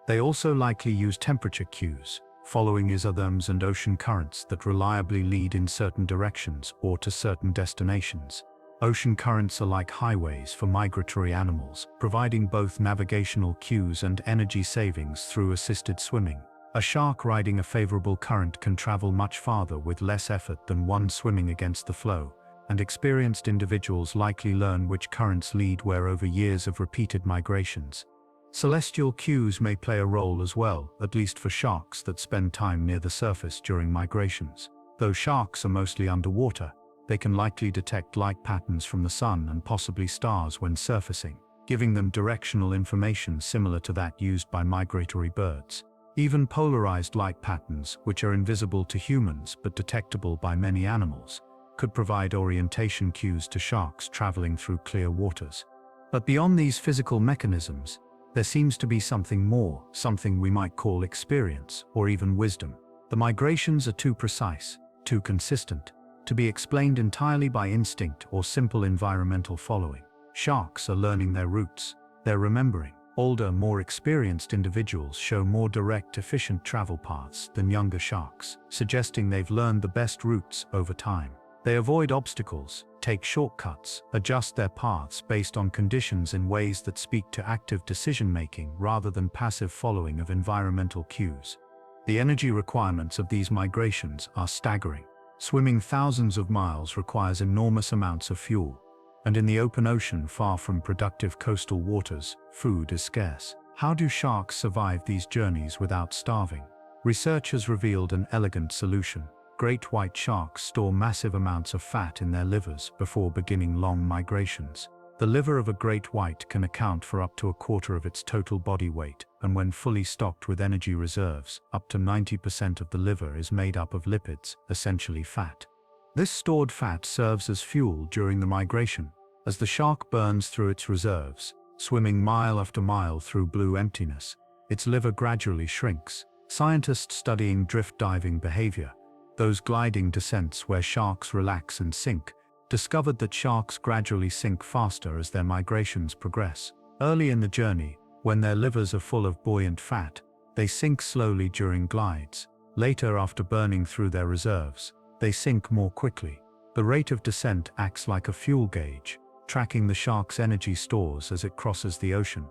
Speaker 1: They also likely use temperature cues, following isotherms and ocean currents that reliably lead in certain directions or to certain destinations. Ocean currents are like highways for migratory animals, providing both navigational cues and energy savings through assisted swimming. A shark riding a favorable current can travel much farther with less effort than one swimming against the flow, and experienced individuals likely learn which currents lead where over years of repeated migrations. Celestial cues may play a role as well, at least for sharks that spend time near the surface during migrations. Though sharks are mostly underwater, they can likely detect light patterns from the sun and possibly stars when surfacing, giving them directional information similar to that used by migratory birds. Even polarized light patterns, which are invisible to humans but detectable by many animals, could provide orientation cues to sharks traveling through clear waters. But beyond these physical mechanisms, there seems to be something more, something we might call experience or even wisdom. The migrations are too precise, too consistent, to be explained entirely by instinct or simple environmental following. Sharks are learning their routes, they're remembering. Older, more experienced individuals show more direct, efficient travel paths than younger sharks, suggesting they've learned the best routes over time. They avoid obstacles, take shortcuts, adjust their paths based on conditions in ways that speak to active decision-making rather than passive following of environmental cues. The energy requirements of these migrations are staggering. Swimming thousands of miles requires enormous amounts of fuel, and in the open ocean far from productive coastal waters, food is scarce. How do sharks survive these journeys without starving? Research has revealed an elegant solution. Great white sharks store massive amounts of fat in their livers before beginning long migrations. The liver of a great white can account for up to a quarter of its total body weight, and when fully stocked with energy reserves, up to 90% of the liver is made up of lipids, essentially fat. This stored fat serves as fuel during the migration. As the shark burns through its reserves, swimming mile after mile through blue emptiness, its liver gradually shrinks. Scientists studying drift diving behavior, those gliding descents where sharks relax and sink, discovered that sharks gradually sink faster as their migrations progress. Early in the journey, when their livers are full of buoyant fat, they sink slowly during glides. Later, after burning through their reserves, they sink more quickly. The rate of descent acts like a fuel gauge, tracking the shark's energy stores as it crosses the ocean.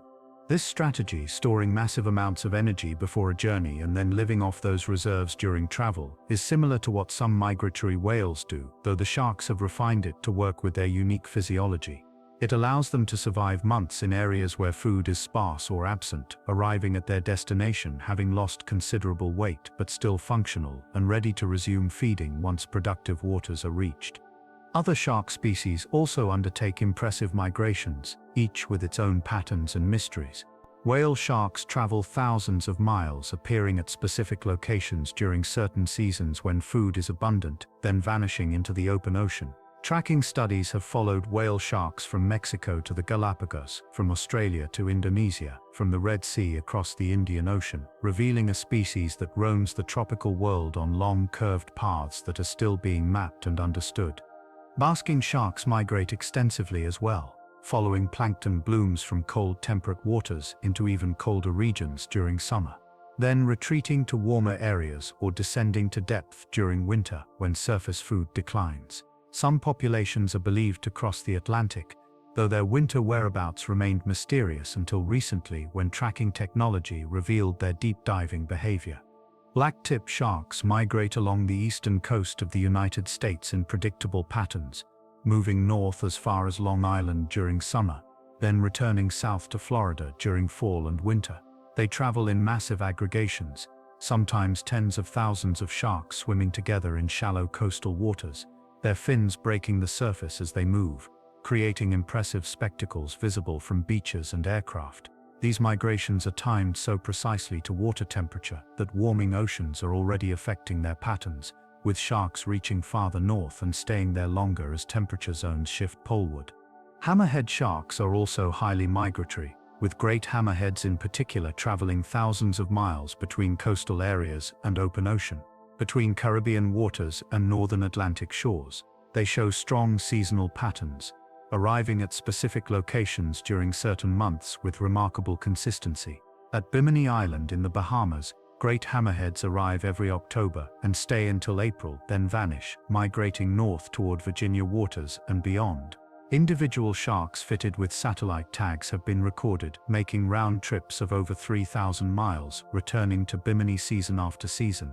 Speaker 1: This strategy, storing massive amounts of energy before a journey and then living off those reserves during travel, is similar to what some migratory whales do, though the sharks have refined it to work with their unique physiology. It allows them to survive months in areas where food is sparse or absent, arriving at their destination having lost considerable weight but still functional and ready to resume feeding once productive waters are reached. Other shark species also undertake impressive migrations, each with its own patterns and mysteries. Whale sharks travel thousands of miles, appearing at specific locations during certain seasons when food is abundant, then vanishing into the open ocean. Tracking studies have followed whale sharks from Mexico to the Galapagos, from Australia to Indonesia, from the Red Sea across the Indian Ocean, revealing a species that roams the tropical world on long, curved paths that are still being mapped and understood. Basking sharks migrate extensively as well, following plankton blooms from cold temperate waters into even colder regions during summer, then retreating to warmer areas or descending to depth during winter when surface food declines. Some populations are believed to cross the Atlantic, though their winter whereabouts remained mysterious until recently when tracking technology revealed their deep-diving behavior. Black-tip sharks migrate along the eastern coast of the United States in predictable patterns, moving north as far as Long Island during summer, then returning south to Florida during fall and winter. They travel in massive aggregations, sometimes tens of thousands of sharks swimming together in shallow coastal waters, their fins breaking the surface as they move, creating impressive spectacles visible from beaches and aircraft. These migrations are timed so precisely to water temperature that warming oceans are already affecting their patterns, with sharks reaching farther north and staying there longer as temperature zones shift poleward. Hammerhead sharks are also highly migratory, with great hammerheads in particular traveling thousands of miles between coastal areas and open ocean. Between Caribbean waters and northern Atlantic shores, they show strong seasonal patterns, arriving at specific locations during certain months with remarkable consistency. At Bimini Island in the Bahamas, great hammerheads arrive every October and stay until April, then vanish, migrating north toward Virginia waters and beyond. Individual sharks fitted with satellite tags have been recorded, making round trips of over 3,000 miles, returning to Bimini season after season.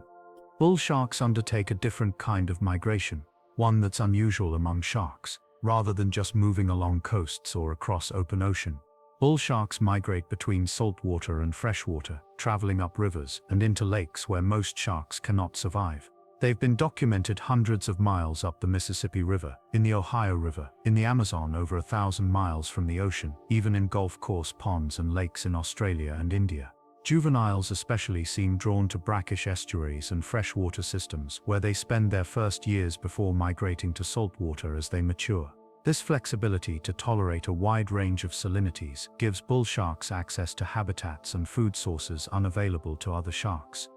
Speaker 1: Bull sharks undertake a different kind of migration, one that's unusual among sharks. Rather than just moving along coasts or across open ocean, bull sharks migrate between saltwater and freshwater, traveling up rivers and into lakes where most sharks cannot survive. They've been documented hundreds of miles up the Mississippi River, in the Ohio River, in the Amazon over 1,000 miles from the ocean, even in golf course ponds and lakes in Australia and India. Juveniles especially seem drawn to brackish estuaries and freshwater systems where they spend their first years before migrating to saltwater as they mature. This flexibility to tolerate a wide range of salinities gives bull sharks access to habitats and food sources unavailable to other sharks.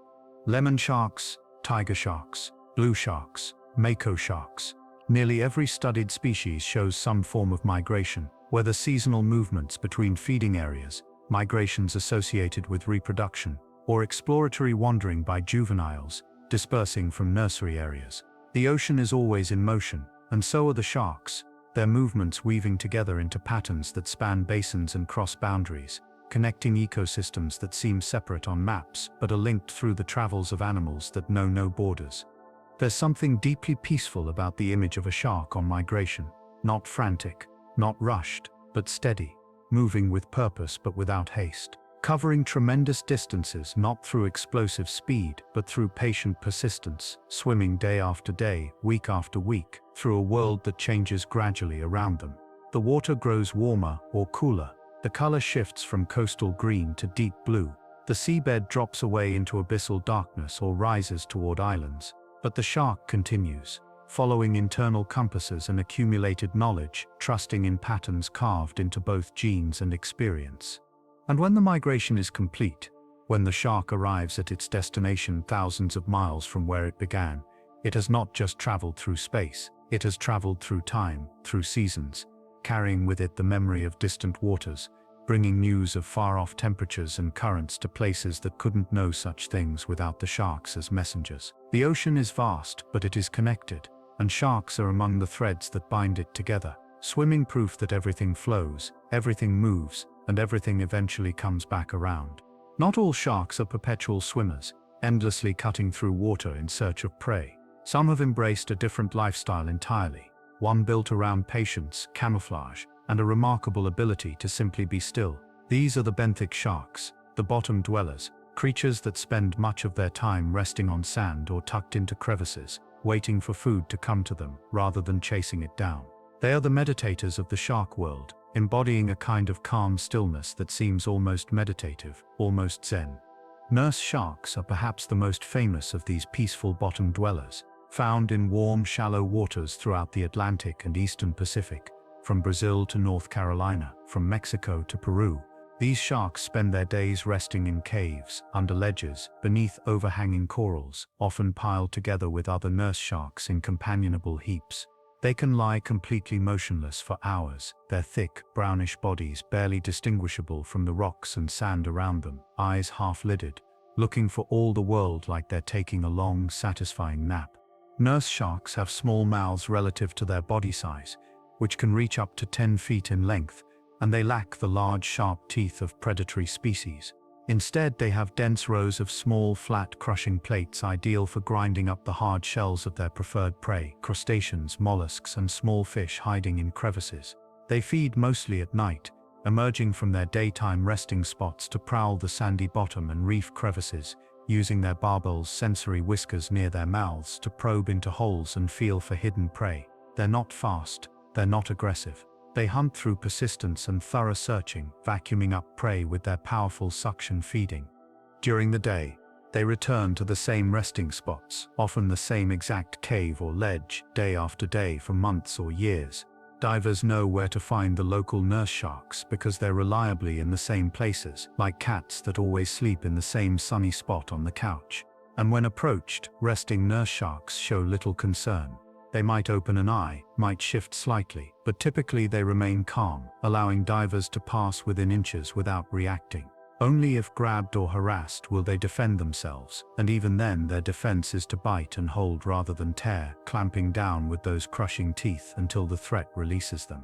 Speaker 1: Lemon sharks, tiger sharks, blue sharks, mako sharks. Nearly every studied species shows some form of migration, whether seasonal movements between feeding areas, migrations associated with reproduction, or exploratory wandering by juveniles, dispersing from nursery areas. The ocean is always in motion, and so are the sharks, their movements weaving together into patterns that span basins and cross boundaries, connecting ecosystems that seem separate on maps but are linked through the travels of animals that know no borders. There's something deeply peaceful about the image of a shark on migration, not frantic, not rushed, but steady, moving with purpose but without haste, covering tremendous distances not through explosive speed but through patient persistence, swimming day after day, week after week, through a world that changes gradually around them. The water grows warmer or cooler, the color shifts from coastal green to deep blue, the seabed drops away into abyssal darkness or rises toward islands, but the shark continues, following internal compasses and accumulated knowledge, trusting in patterns carved into both genes and experience. And when the migration is complete, when the shark arrives at its destination thousands of miles from where it began, it has not just traveled through space, it has traveled through time, through seasons, carrying with it the memory of distant waters, bringing news of far-off temperatures and currents to places that couldn't know such things without the sharks as messengers. The ocean is vast, but it is connected, and sharks are among the threads that bind it together, swimming proof that everything flows, everything moves, and everything eventually comes back around. Not all sharks are perpetual swimmers, endlessly cutting through water in search of prey. Some have embraced a different lifestyle entirely, one built around patience, camouflage, and a remarkable ability to simply be still. These are the benthic sharks, the bottom dwellers, creatures that spend much of their time resting on sand or tucked into crevices, waiting for food to come to them rather than chasing it down. They are the meditators of the shark world, embodying a kind of calm stillness that seems almost meditative, almost zen. Nurse sharks are perhaps the most famous of these peaceful bottom dwellers, found in warm, shallow waters throughout the Atlantic and Eastern Pacific, from Brazil to North Carolina, from Mexico to Peru. These sharks spend their days resting in caves, under ledges, beneath overhanging corals, often piled together with other nurse sharks in companionable heaps. They can lie completely motionless for hours, their thick, brownish bodies barely distinguishable from the rocks and sand around them, eyes half-lidded, looking for all the world like they're taking a long, satisfying nap. Nurse sharks have small mouths relative to their body size, which can reach up to 10 feet in length, and they lack the large, sharp teeth of predatory species. Instead, they have dense rows of small, flat, crushing plates ideal for grinding up the hard shells of their preferred prey, crustaceans, mollusks, and small fish hiding in crevices. They feed mostly at night, emerging from their daytime resting spots to prowl the sandy bottom and reef crevices, using their barbels' sensory whiskers near their mouths to probe into holes and feel for hidden prey. They're not fast, they're not aggressive. They hunt through persistence and thorough searching, vacuuming up prey with their powerful suction feeding. During the day, they return to the same resting spots, often the same exact cave or ledge, day after day for months or years. Divers know where to find the local nurse sharks because they're reliably in the same places, like cats that always sleep in the same sunny spot on the couch. And when approached, resting nurse sharks show little concern. They might open an eye, might shift slightly, but typically they remain calm, allowing divers to pass within inches without reacting. Only if grabbed or harassed will they defend themselves, and even then their defense is to bite and hold rather than tear, clamping down with those crushing teeth until the threat releases them.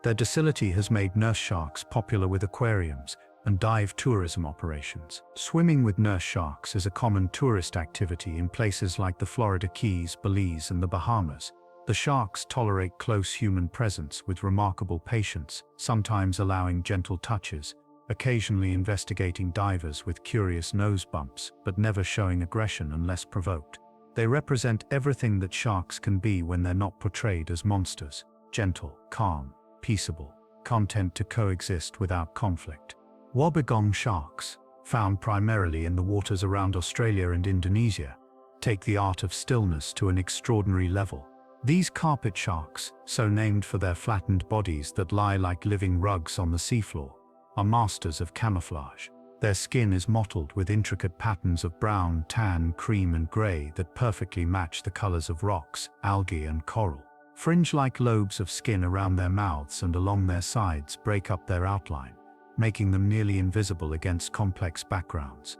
Speaker 1: Their docility has made nurse sharks popular with aquariums and dive tourism operations. Swimming with nurse sharks is a common tourist activity in places like the Florida Keys, Belize, and the Bahamas. The sharks tolerate close human presence with remarkable patience, sometimes allowing gentle touches, occasionally investigating divers with curious nose bumps, but never showing aggression unless provoked. They represent everything that sharks can be when they're not portrayed as monsters: gentle, calm, peaceable, content to coexist without conflict. Wobbegong sharks, found primarily in the waters around Australia and Indonesia, take the art of stillness to an extraordinary level. These carpet sharks, so named for their flattened bodies that lie like living rugs on the seafloor, are masters of camouflage. Their skin is mottled with intricate patterns of brown, tan, cream, and gray that perfectly match the colors of rocks, algae, and coral. Fringe-like lobes of skin around their mouths and along their sides break up their outline, making them nearly invisible against complex backgrounds.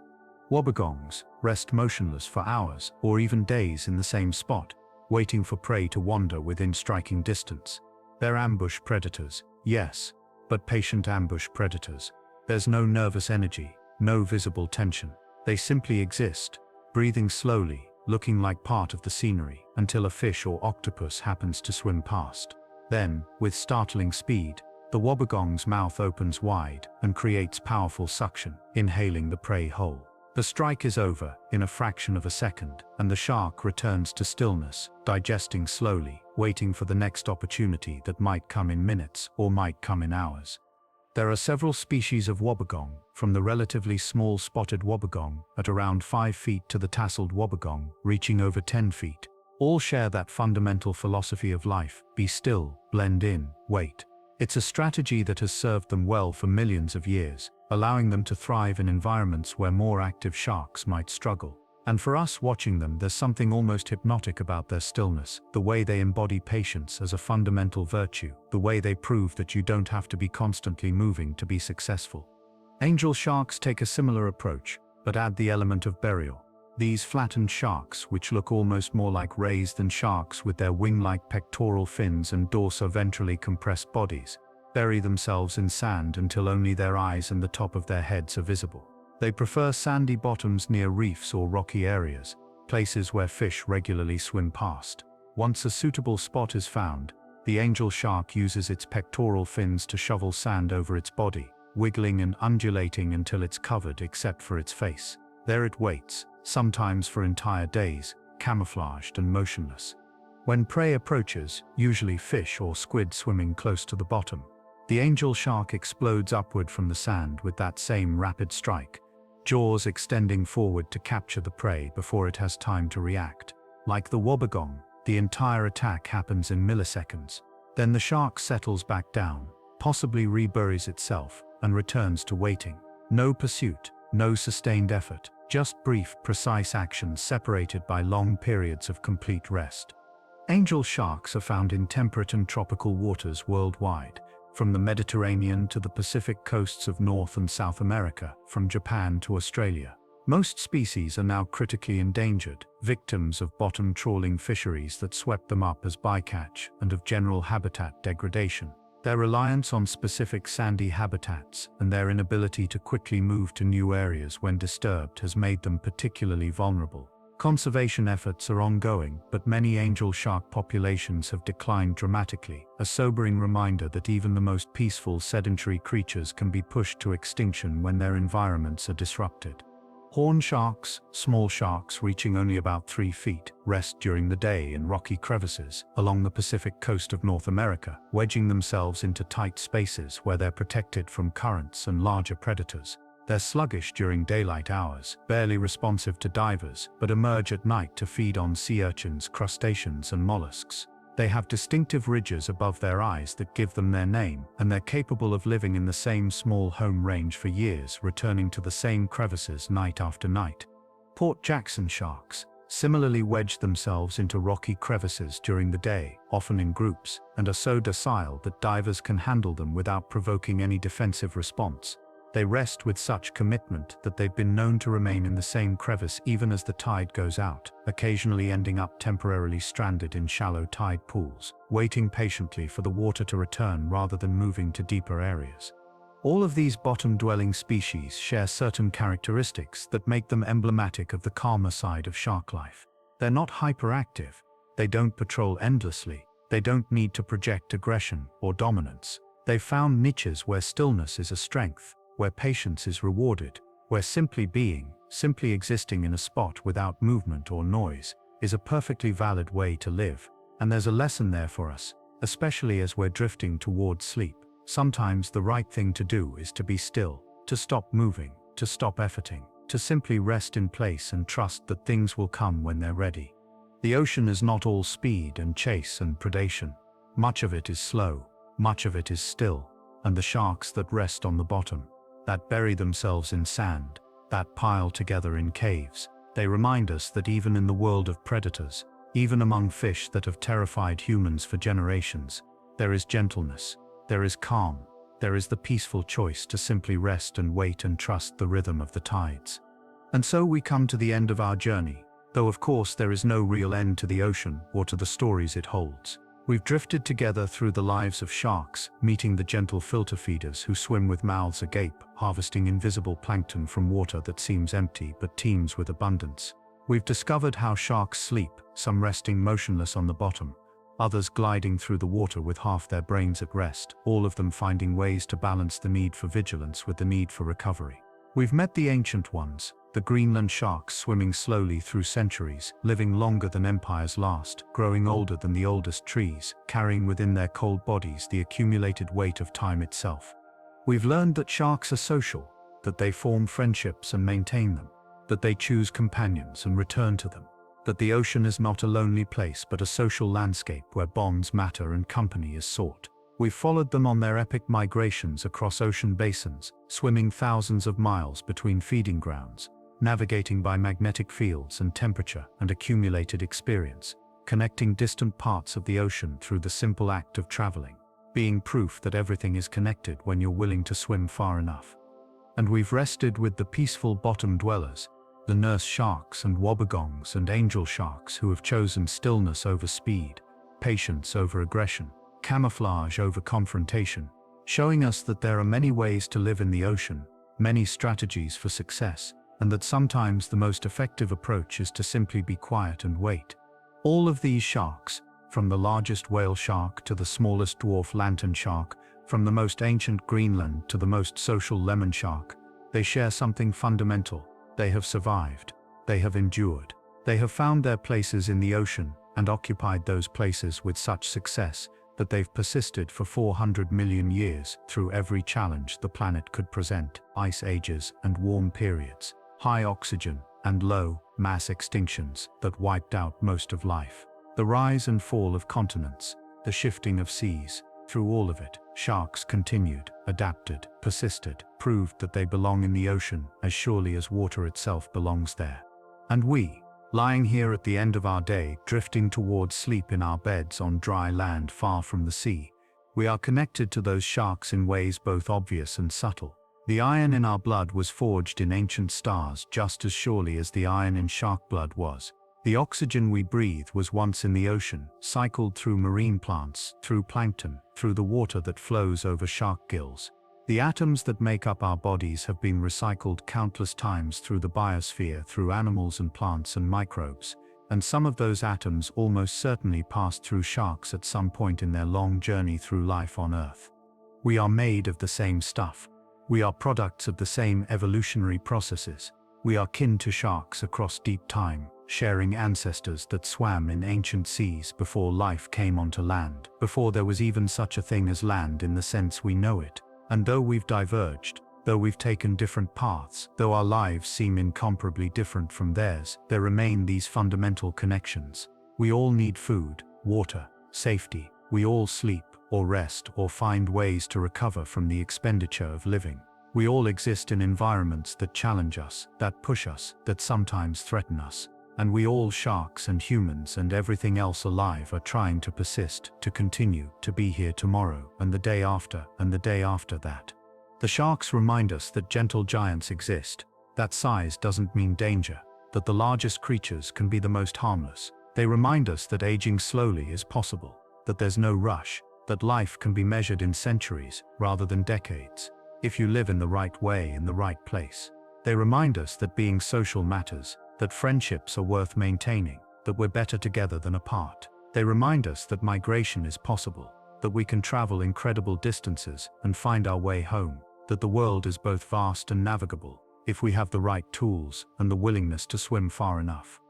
Speaker 1: Wobbegongs rest motionless for hours or even days in the same spot, waiting for prey to wander within striking distance. They're ambush predators, yes, but patient ambush predators. There's no nervous energy, no visible tension. They simply exist, breathing slowly, looking like part of the scenery, until a fish or octopus happens to swim past. Then, with startling speed, the wobbegong's mouth opens wide and creates powerful suction, inhaling the prey whole. The strike is over in a fraction of a second, and the shark returns to stillness, digesting slowly, waiting for the next opportunity that might come in minutes or might come in hours. There are several species of wobbegong, from the relatively small spotted wobbegong at around 5 feet to the tasseled wobbegong reaching over 10 feet. All share that fundamental philosophy of life: be still, blend in, wait. It's a strategy that has served them well for millions of years, allowing them to thrive in environments where more active sharks might struggle. And for us watching them, there's something almost hypnotic about their stillness, the way they embody patience as a fundamental virtue, the way they prove that you don't have to be constantly moving to be successful. Angel sharks take a similar approach, but add the element of burial. These flattened sharks, which look almost more like rays than sharks with their wing-like pectoral fins and dorso-ventrally compressed bodies, bury themselves in sand until only their eyes and the top of their heads are visible. They prefer sandy bottoms near reefs or rocky areas, places where fish regularly swim past. Once a suitable spot is found, The angel shark uses its pectoral fins to shovel sand over its body, wiggling and undulating until it's covered except for its face. There it waits, sometimes for entire days, camouflaged and motionless. When prey approaches, usually fish or squid swimming close to the bottom, the angel shark explodes upward from the sand with that same rapid strike, jaws extending forward to capture the prey before it has time to react. Like the wobbegong, the entire attack happens in milliseconds. Then the shark settles back down, possibly reburies itself, and returns to waiting. No pursuit, no sustained effort, just brief, precise actions separated by long periods of complete rest. Angel sharks are found in temperate and tropical waters worldwide, from the Mediterranean to the Pacific coasts of North and South America, from Japan to Australia. Most species are now critically endangered, victims of bottom trawling fisheries that swept them up as bycatch and of general habitat degradation. Their reliance on specific sandy habitats and their inability to quickly move to new areas when disturbed has made them particularly vulnerable. Conservation efforts are ongoing, but many angel shark populations have declined dramatically, a sobering reminder that even the most peaceful sedentary creatures can be pushed to extinction when their environments are disrupted. Horn sharks, small sharks reaching only about 3 feet, rest during the day in rocky crevices along the Pacific coast of North America, wedging themselves into tight spaces where they're protected from currents and larger predators. They're sluggish during daylight hours, barely responsive to divers, but emerge at night to feed on sea urchins, crustaceans, and mollusks. They have distinctive ridges above their eyes that give them their name, and they're capable of living in the same small home range for years, returning to the same crevices night after night. Port Jackson sharks similarly wedge themselves into rocky crevices during the day, often in groups, and are so docile that divers can handle them without provoking any defensive response. They rest with such commitment that they've been known to remain in the same crevice even as the tide goes out, occasionally ending up temporarily stranded in shallow tide pools, waiting patiently for the water to return rather than moving to deeper areas. All of these bottom-dwelling species share certain characteristics that make them emblematic of the calmer side of shark life. They're not hyperactive, they don't patrol endlessly, they don't need to project aggression or dominance. They've found niches where stillness is a strength, where patience is rewarded, where simply being, simply existing in a spot without movement or noise, is a perfectly valid way to live. And there's a lesson there for us, especially as we're drifting towards sleep. Sometimes the right thing to do is to be still, to stop moving, to stop efforting, to simply rest in place and trust that things will come when they're ready. The ocean is not all speed and chase and predation. Much of it is slow, much of it is still, and the sharks that rest on the bottom, that bury themselves in sand, that pile together in caves, they remind us that even in the world of predators, even among fish that have terrified humans for generations, there is gentleness, there is calm, there is the peaceful choice to simply rest and wait and trust the rhythm of the tides. And so we come to the end of our journey, though of course there is no real end to the ocean or to the stories it holds. We've drifted together through the lives of sharks, meeting the gentle filter feeders who swim with mouths agape, harvesting invisible plankton from water that seems empty but teems with abundance. We've discovered how sharks sleep, some resting motionless on the bottom, others gliding through the water with half their brains at rest, all of them finding ways to balance the need for vigilance with the need for recovery. We've met the ancient ones, the Greenland sharks swimming slowly through centuries, living longer than empires last, growing older than the oldest trees, carrying within their cold bodies the accumulated weight of time itself. We've learned that sharks are social, that they form friendships and maintain them, that they choose companions and return to them, that the ocean is not a lonely place but a social landscape where bonds matter and company is sought. We've followed them on their epic migrations across ocean basins, swimming thousands of miles between feeding grounds, navigating by magnetic fields and temperature and accumulated experience, connecting distant parts of the ocean through the simple act of traveling, being proof that everything is connected when you're willing to swim far enough. And we've rested with the peaceful bottom dwellers, the nurse sharks and wobbegongs and angel sharks who have chosen stillness over speed, patience over aggression, camouflage over confrontation, showing us that there are many ways to live in the ocean, many strategies for success, and that sometimes the most effective approach is to simply be quiet and wait. All of these sharks, from the largest whale shark to the smallest dwarf lantern shark, from the most ancient Greenland to the most social lemon shark, they share something fundamental. They have survived. They have endured. They have found their places in the ocean and occupied those places with such success that they've persisted for 400 million years through every challenge the planet could present: ice ages and warm periods, high oxygen and low mass extinctions that wiped out most of life, the rise and fall of continents, the shifting of seas. Through all of it, sharks continued, adapted, persisted, proved that they belong in the ocean as surely as water itself belongs there. And we, lying here at the end of our day, drifting towards sleep in our beds on dry land far from the sea, we are connected to those sharks in ways both obvious and subtle. The iron in our blood was forged in ancient stars just as surely as the iron in shark blood was. The oxygen we breathe was once in the ocean, cycled through marine plants, through plankton, through the water that flows over shark gills. The atoms that make up our bodies have been recycled countless times through the biosphere, through animals and plants and microbes, and some of those atoms almost certainly passed through sharks at some point in their long journey through life on Earth. We are made of the same stuff. We are products of the same evolutionary processes. We are kin to sharks across deep time, sharing ancestors that swam in ancient seas before life came onto land, before there was even such a thing as land in the sense we know it. And though we've diverged, though we've taken different paths, though our lives seem incomparably different from theirs, there remain these fundamental connections. We all need food, water, safety. We all sleep, or rest, or find ways to recover from the expenditure of living. We all exist in environments that challenge us, that push us, that sometimes threaten us. And we all, sharks and humans and everything else alive, are trying to persist, to continue, to be here tomorrow, and the day after, and the day after that. The sharks remind us that gentle giants exist, that size doesn't mean danger, that the largest creatures can be the most harmless. They remind us that aging slowly is possible, that there's no rush, that life can be measured in centuries rather than decades, if you live in the right way in the right place. They remind us that being social matters, that friendships are worth maintaining, that we're better together than apart. They remind us that migration is possible, that we can travel incredible distances and find our way home, that the world is both vast and navigable, if we have the right tools and the willingness to swim far enough.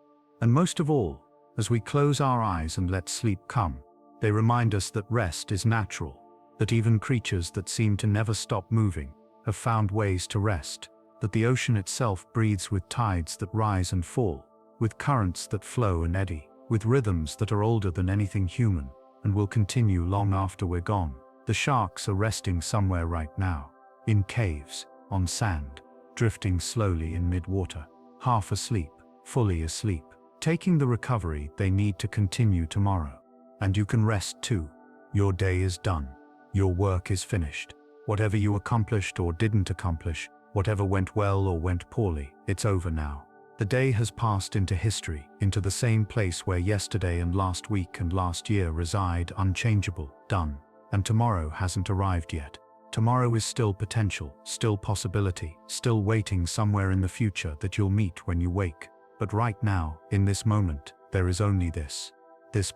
Speaker 1: And most of all, as we close our eyes and let sleep come, they remind us that rest is natural, that even creatures that seem to never stop moving have found ways to rest, that the ocean itself breathes with tides that rise and fall, with currents that flow and eddy, with rhythms that are older than anything human and will continue long after we're gone. The sharks are resting somewhere right now, in caves, on sand, drifting slowly in mid-water, half asleep, fully asleep, taking the recovery they need to continue tomorrow. And you can rest too. Your day is done. Your work is finished. Whatever you accomplished or didn't accomplish, whatever went well or went poorly, it's over now. The day has passed into history, into the same place where yesterday and last week and last year reside, unchangeable, done. And tomorrow hasn't arrived yet. Tomorrow is still potential, still possibility, still waiting somewhere in the future that you'll meet when you wake. But right now, in this moment, there is only this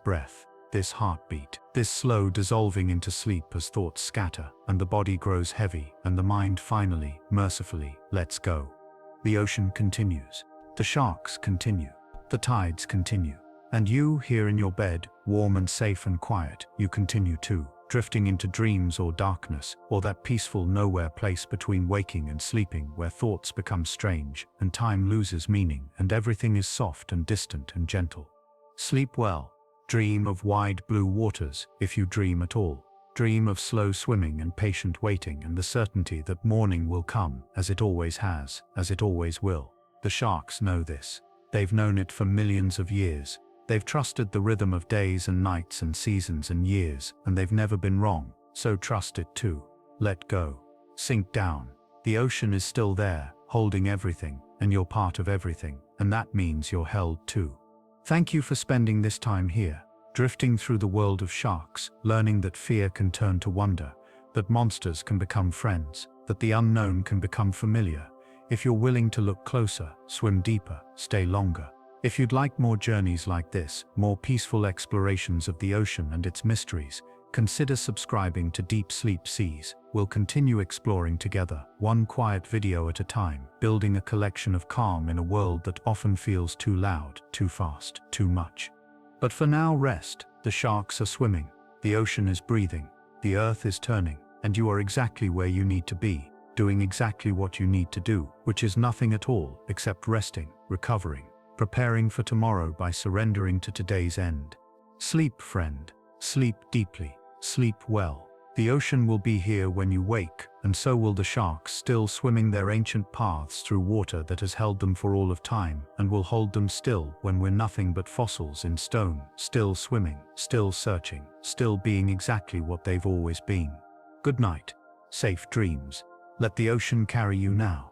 Speaker 1: breath, this heartbeat, this slow dissolving into sleep as thoughts scatter and the body grows heavy and the mind finally, mercifully, lets go. The ocean continues. The sharks continue. The tides continue. And you, here in your bed, warm and safe and quiet, you continue too, drifting into dreams or darkness, or that peaceful nowhere place between waking and sleeping where thoughts become strange and time loses meaning and everything is soft and distant and gentle. Sleep well. Dream of wide blue waters, if you dream at all. Dream of slow swimming and patient waiting and the certainty that morning will come, as it always has, as it always will. The sharks know this. They've known it for millions of years. They've trusted the rhythm of days and nights and seasons and years, and they've never been wrong. So trust it too. Let go. Sink down. The ocean is still there, holding everything, and you're part of everything, and that means you're held too. Thank you for spending this time here, drifting through the world of sharks, learning that fear can turn to wonder, that monsters can become friends, that the unknown can become familiar. If you're willing to look closer, swim deeper, stay longer, If you'd like more journeys like this, more peaceful explorations of the ocean and its mysteries, consider subscribing to Deep Sleep Seas. We'll continue exploring together, one quiet video at a time, building a collection of calm in a world that often feels too loud, too fast, too much. But for now, rest. The sharks are swimming, the ocean is breathing, the earth is turning, and you are exactly where you need to be, doing exactly what you need to do, which is nothing at all except resting, recovering, preparing for tomorrow by surrendering to today's end. Sleep, friend. Sleep deeply. Sleep well. The ocean will be here when you wake, and so will the sharks, still swimming their ancient paths through water that has held them for all of time, and will hold them still when we're nothing but fossils in stone, still swimming, still searching, still being exactly what they've always been. Good night. Safe dreams. Let the ocean carry you now.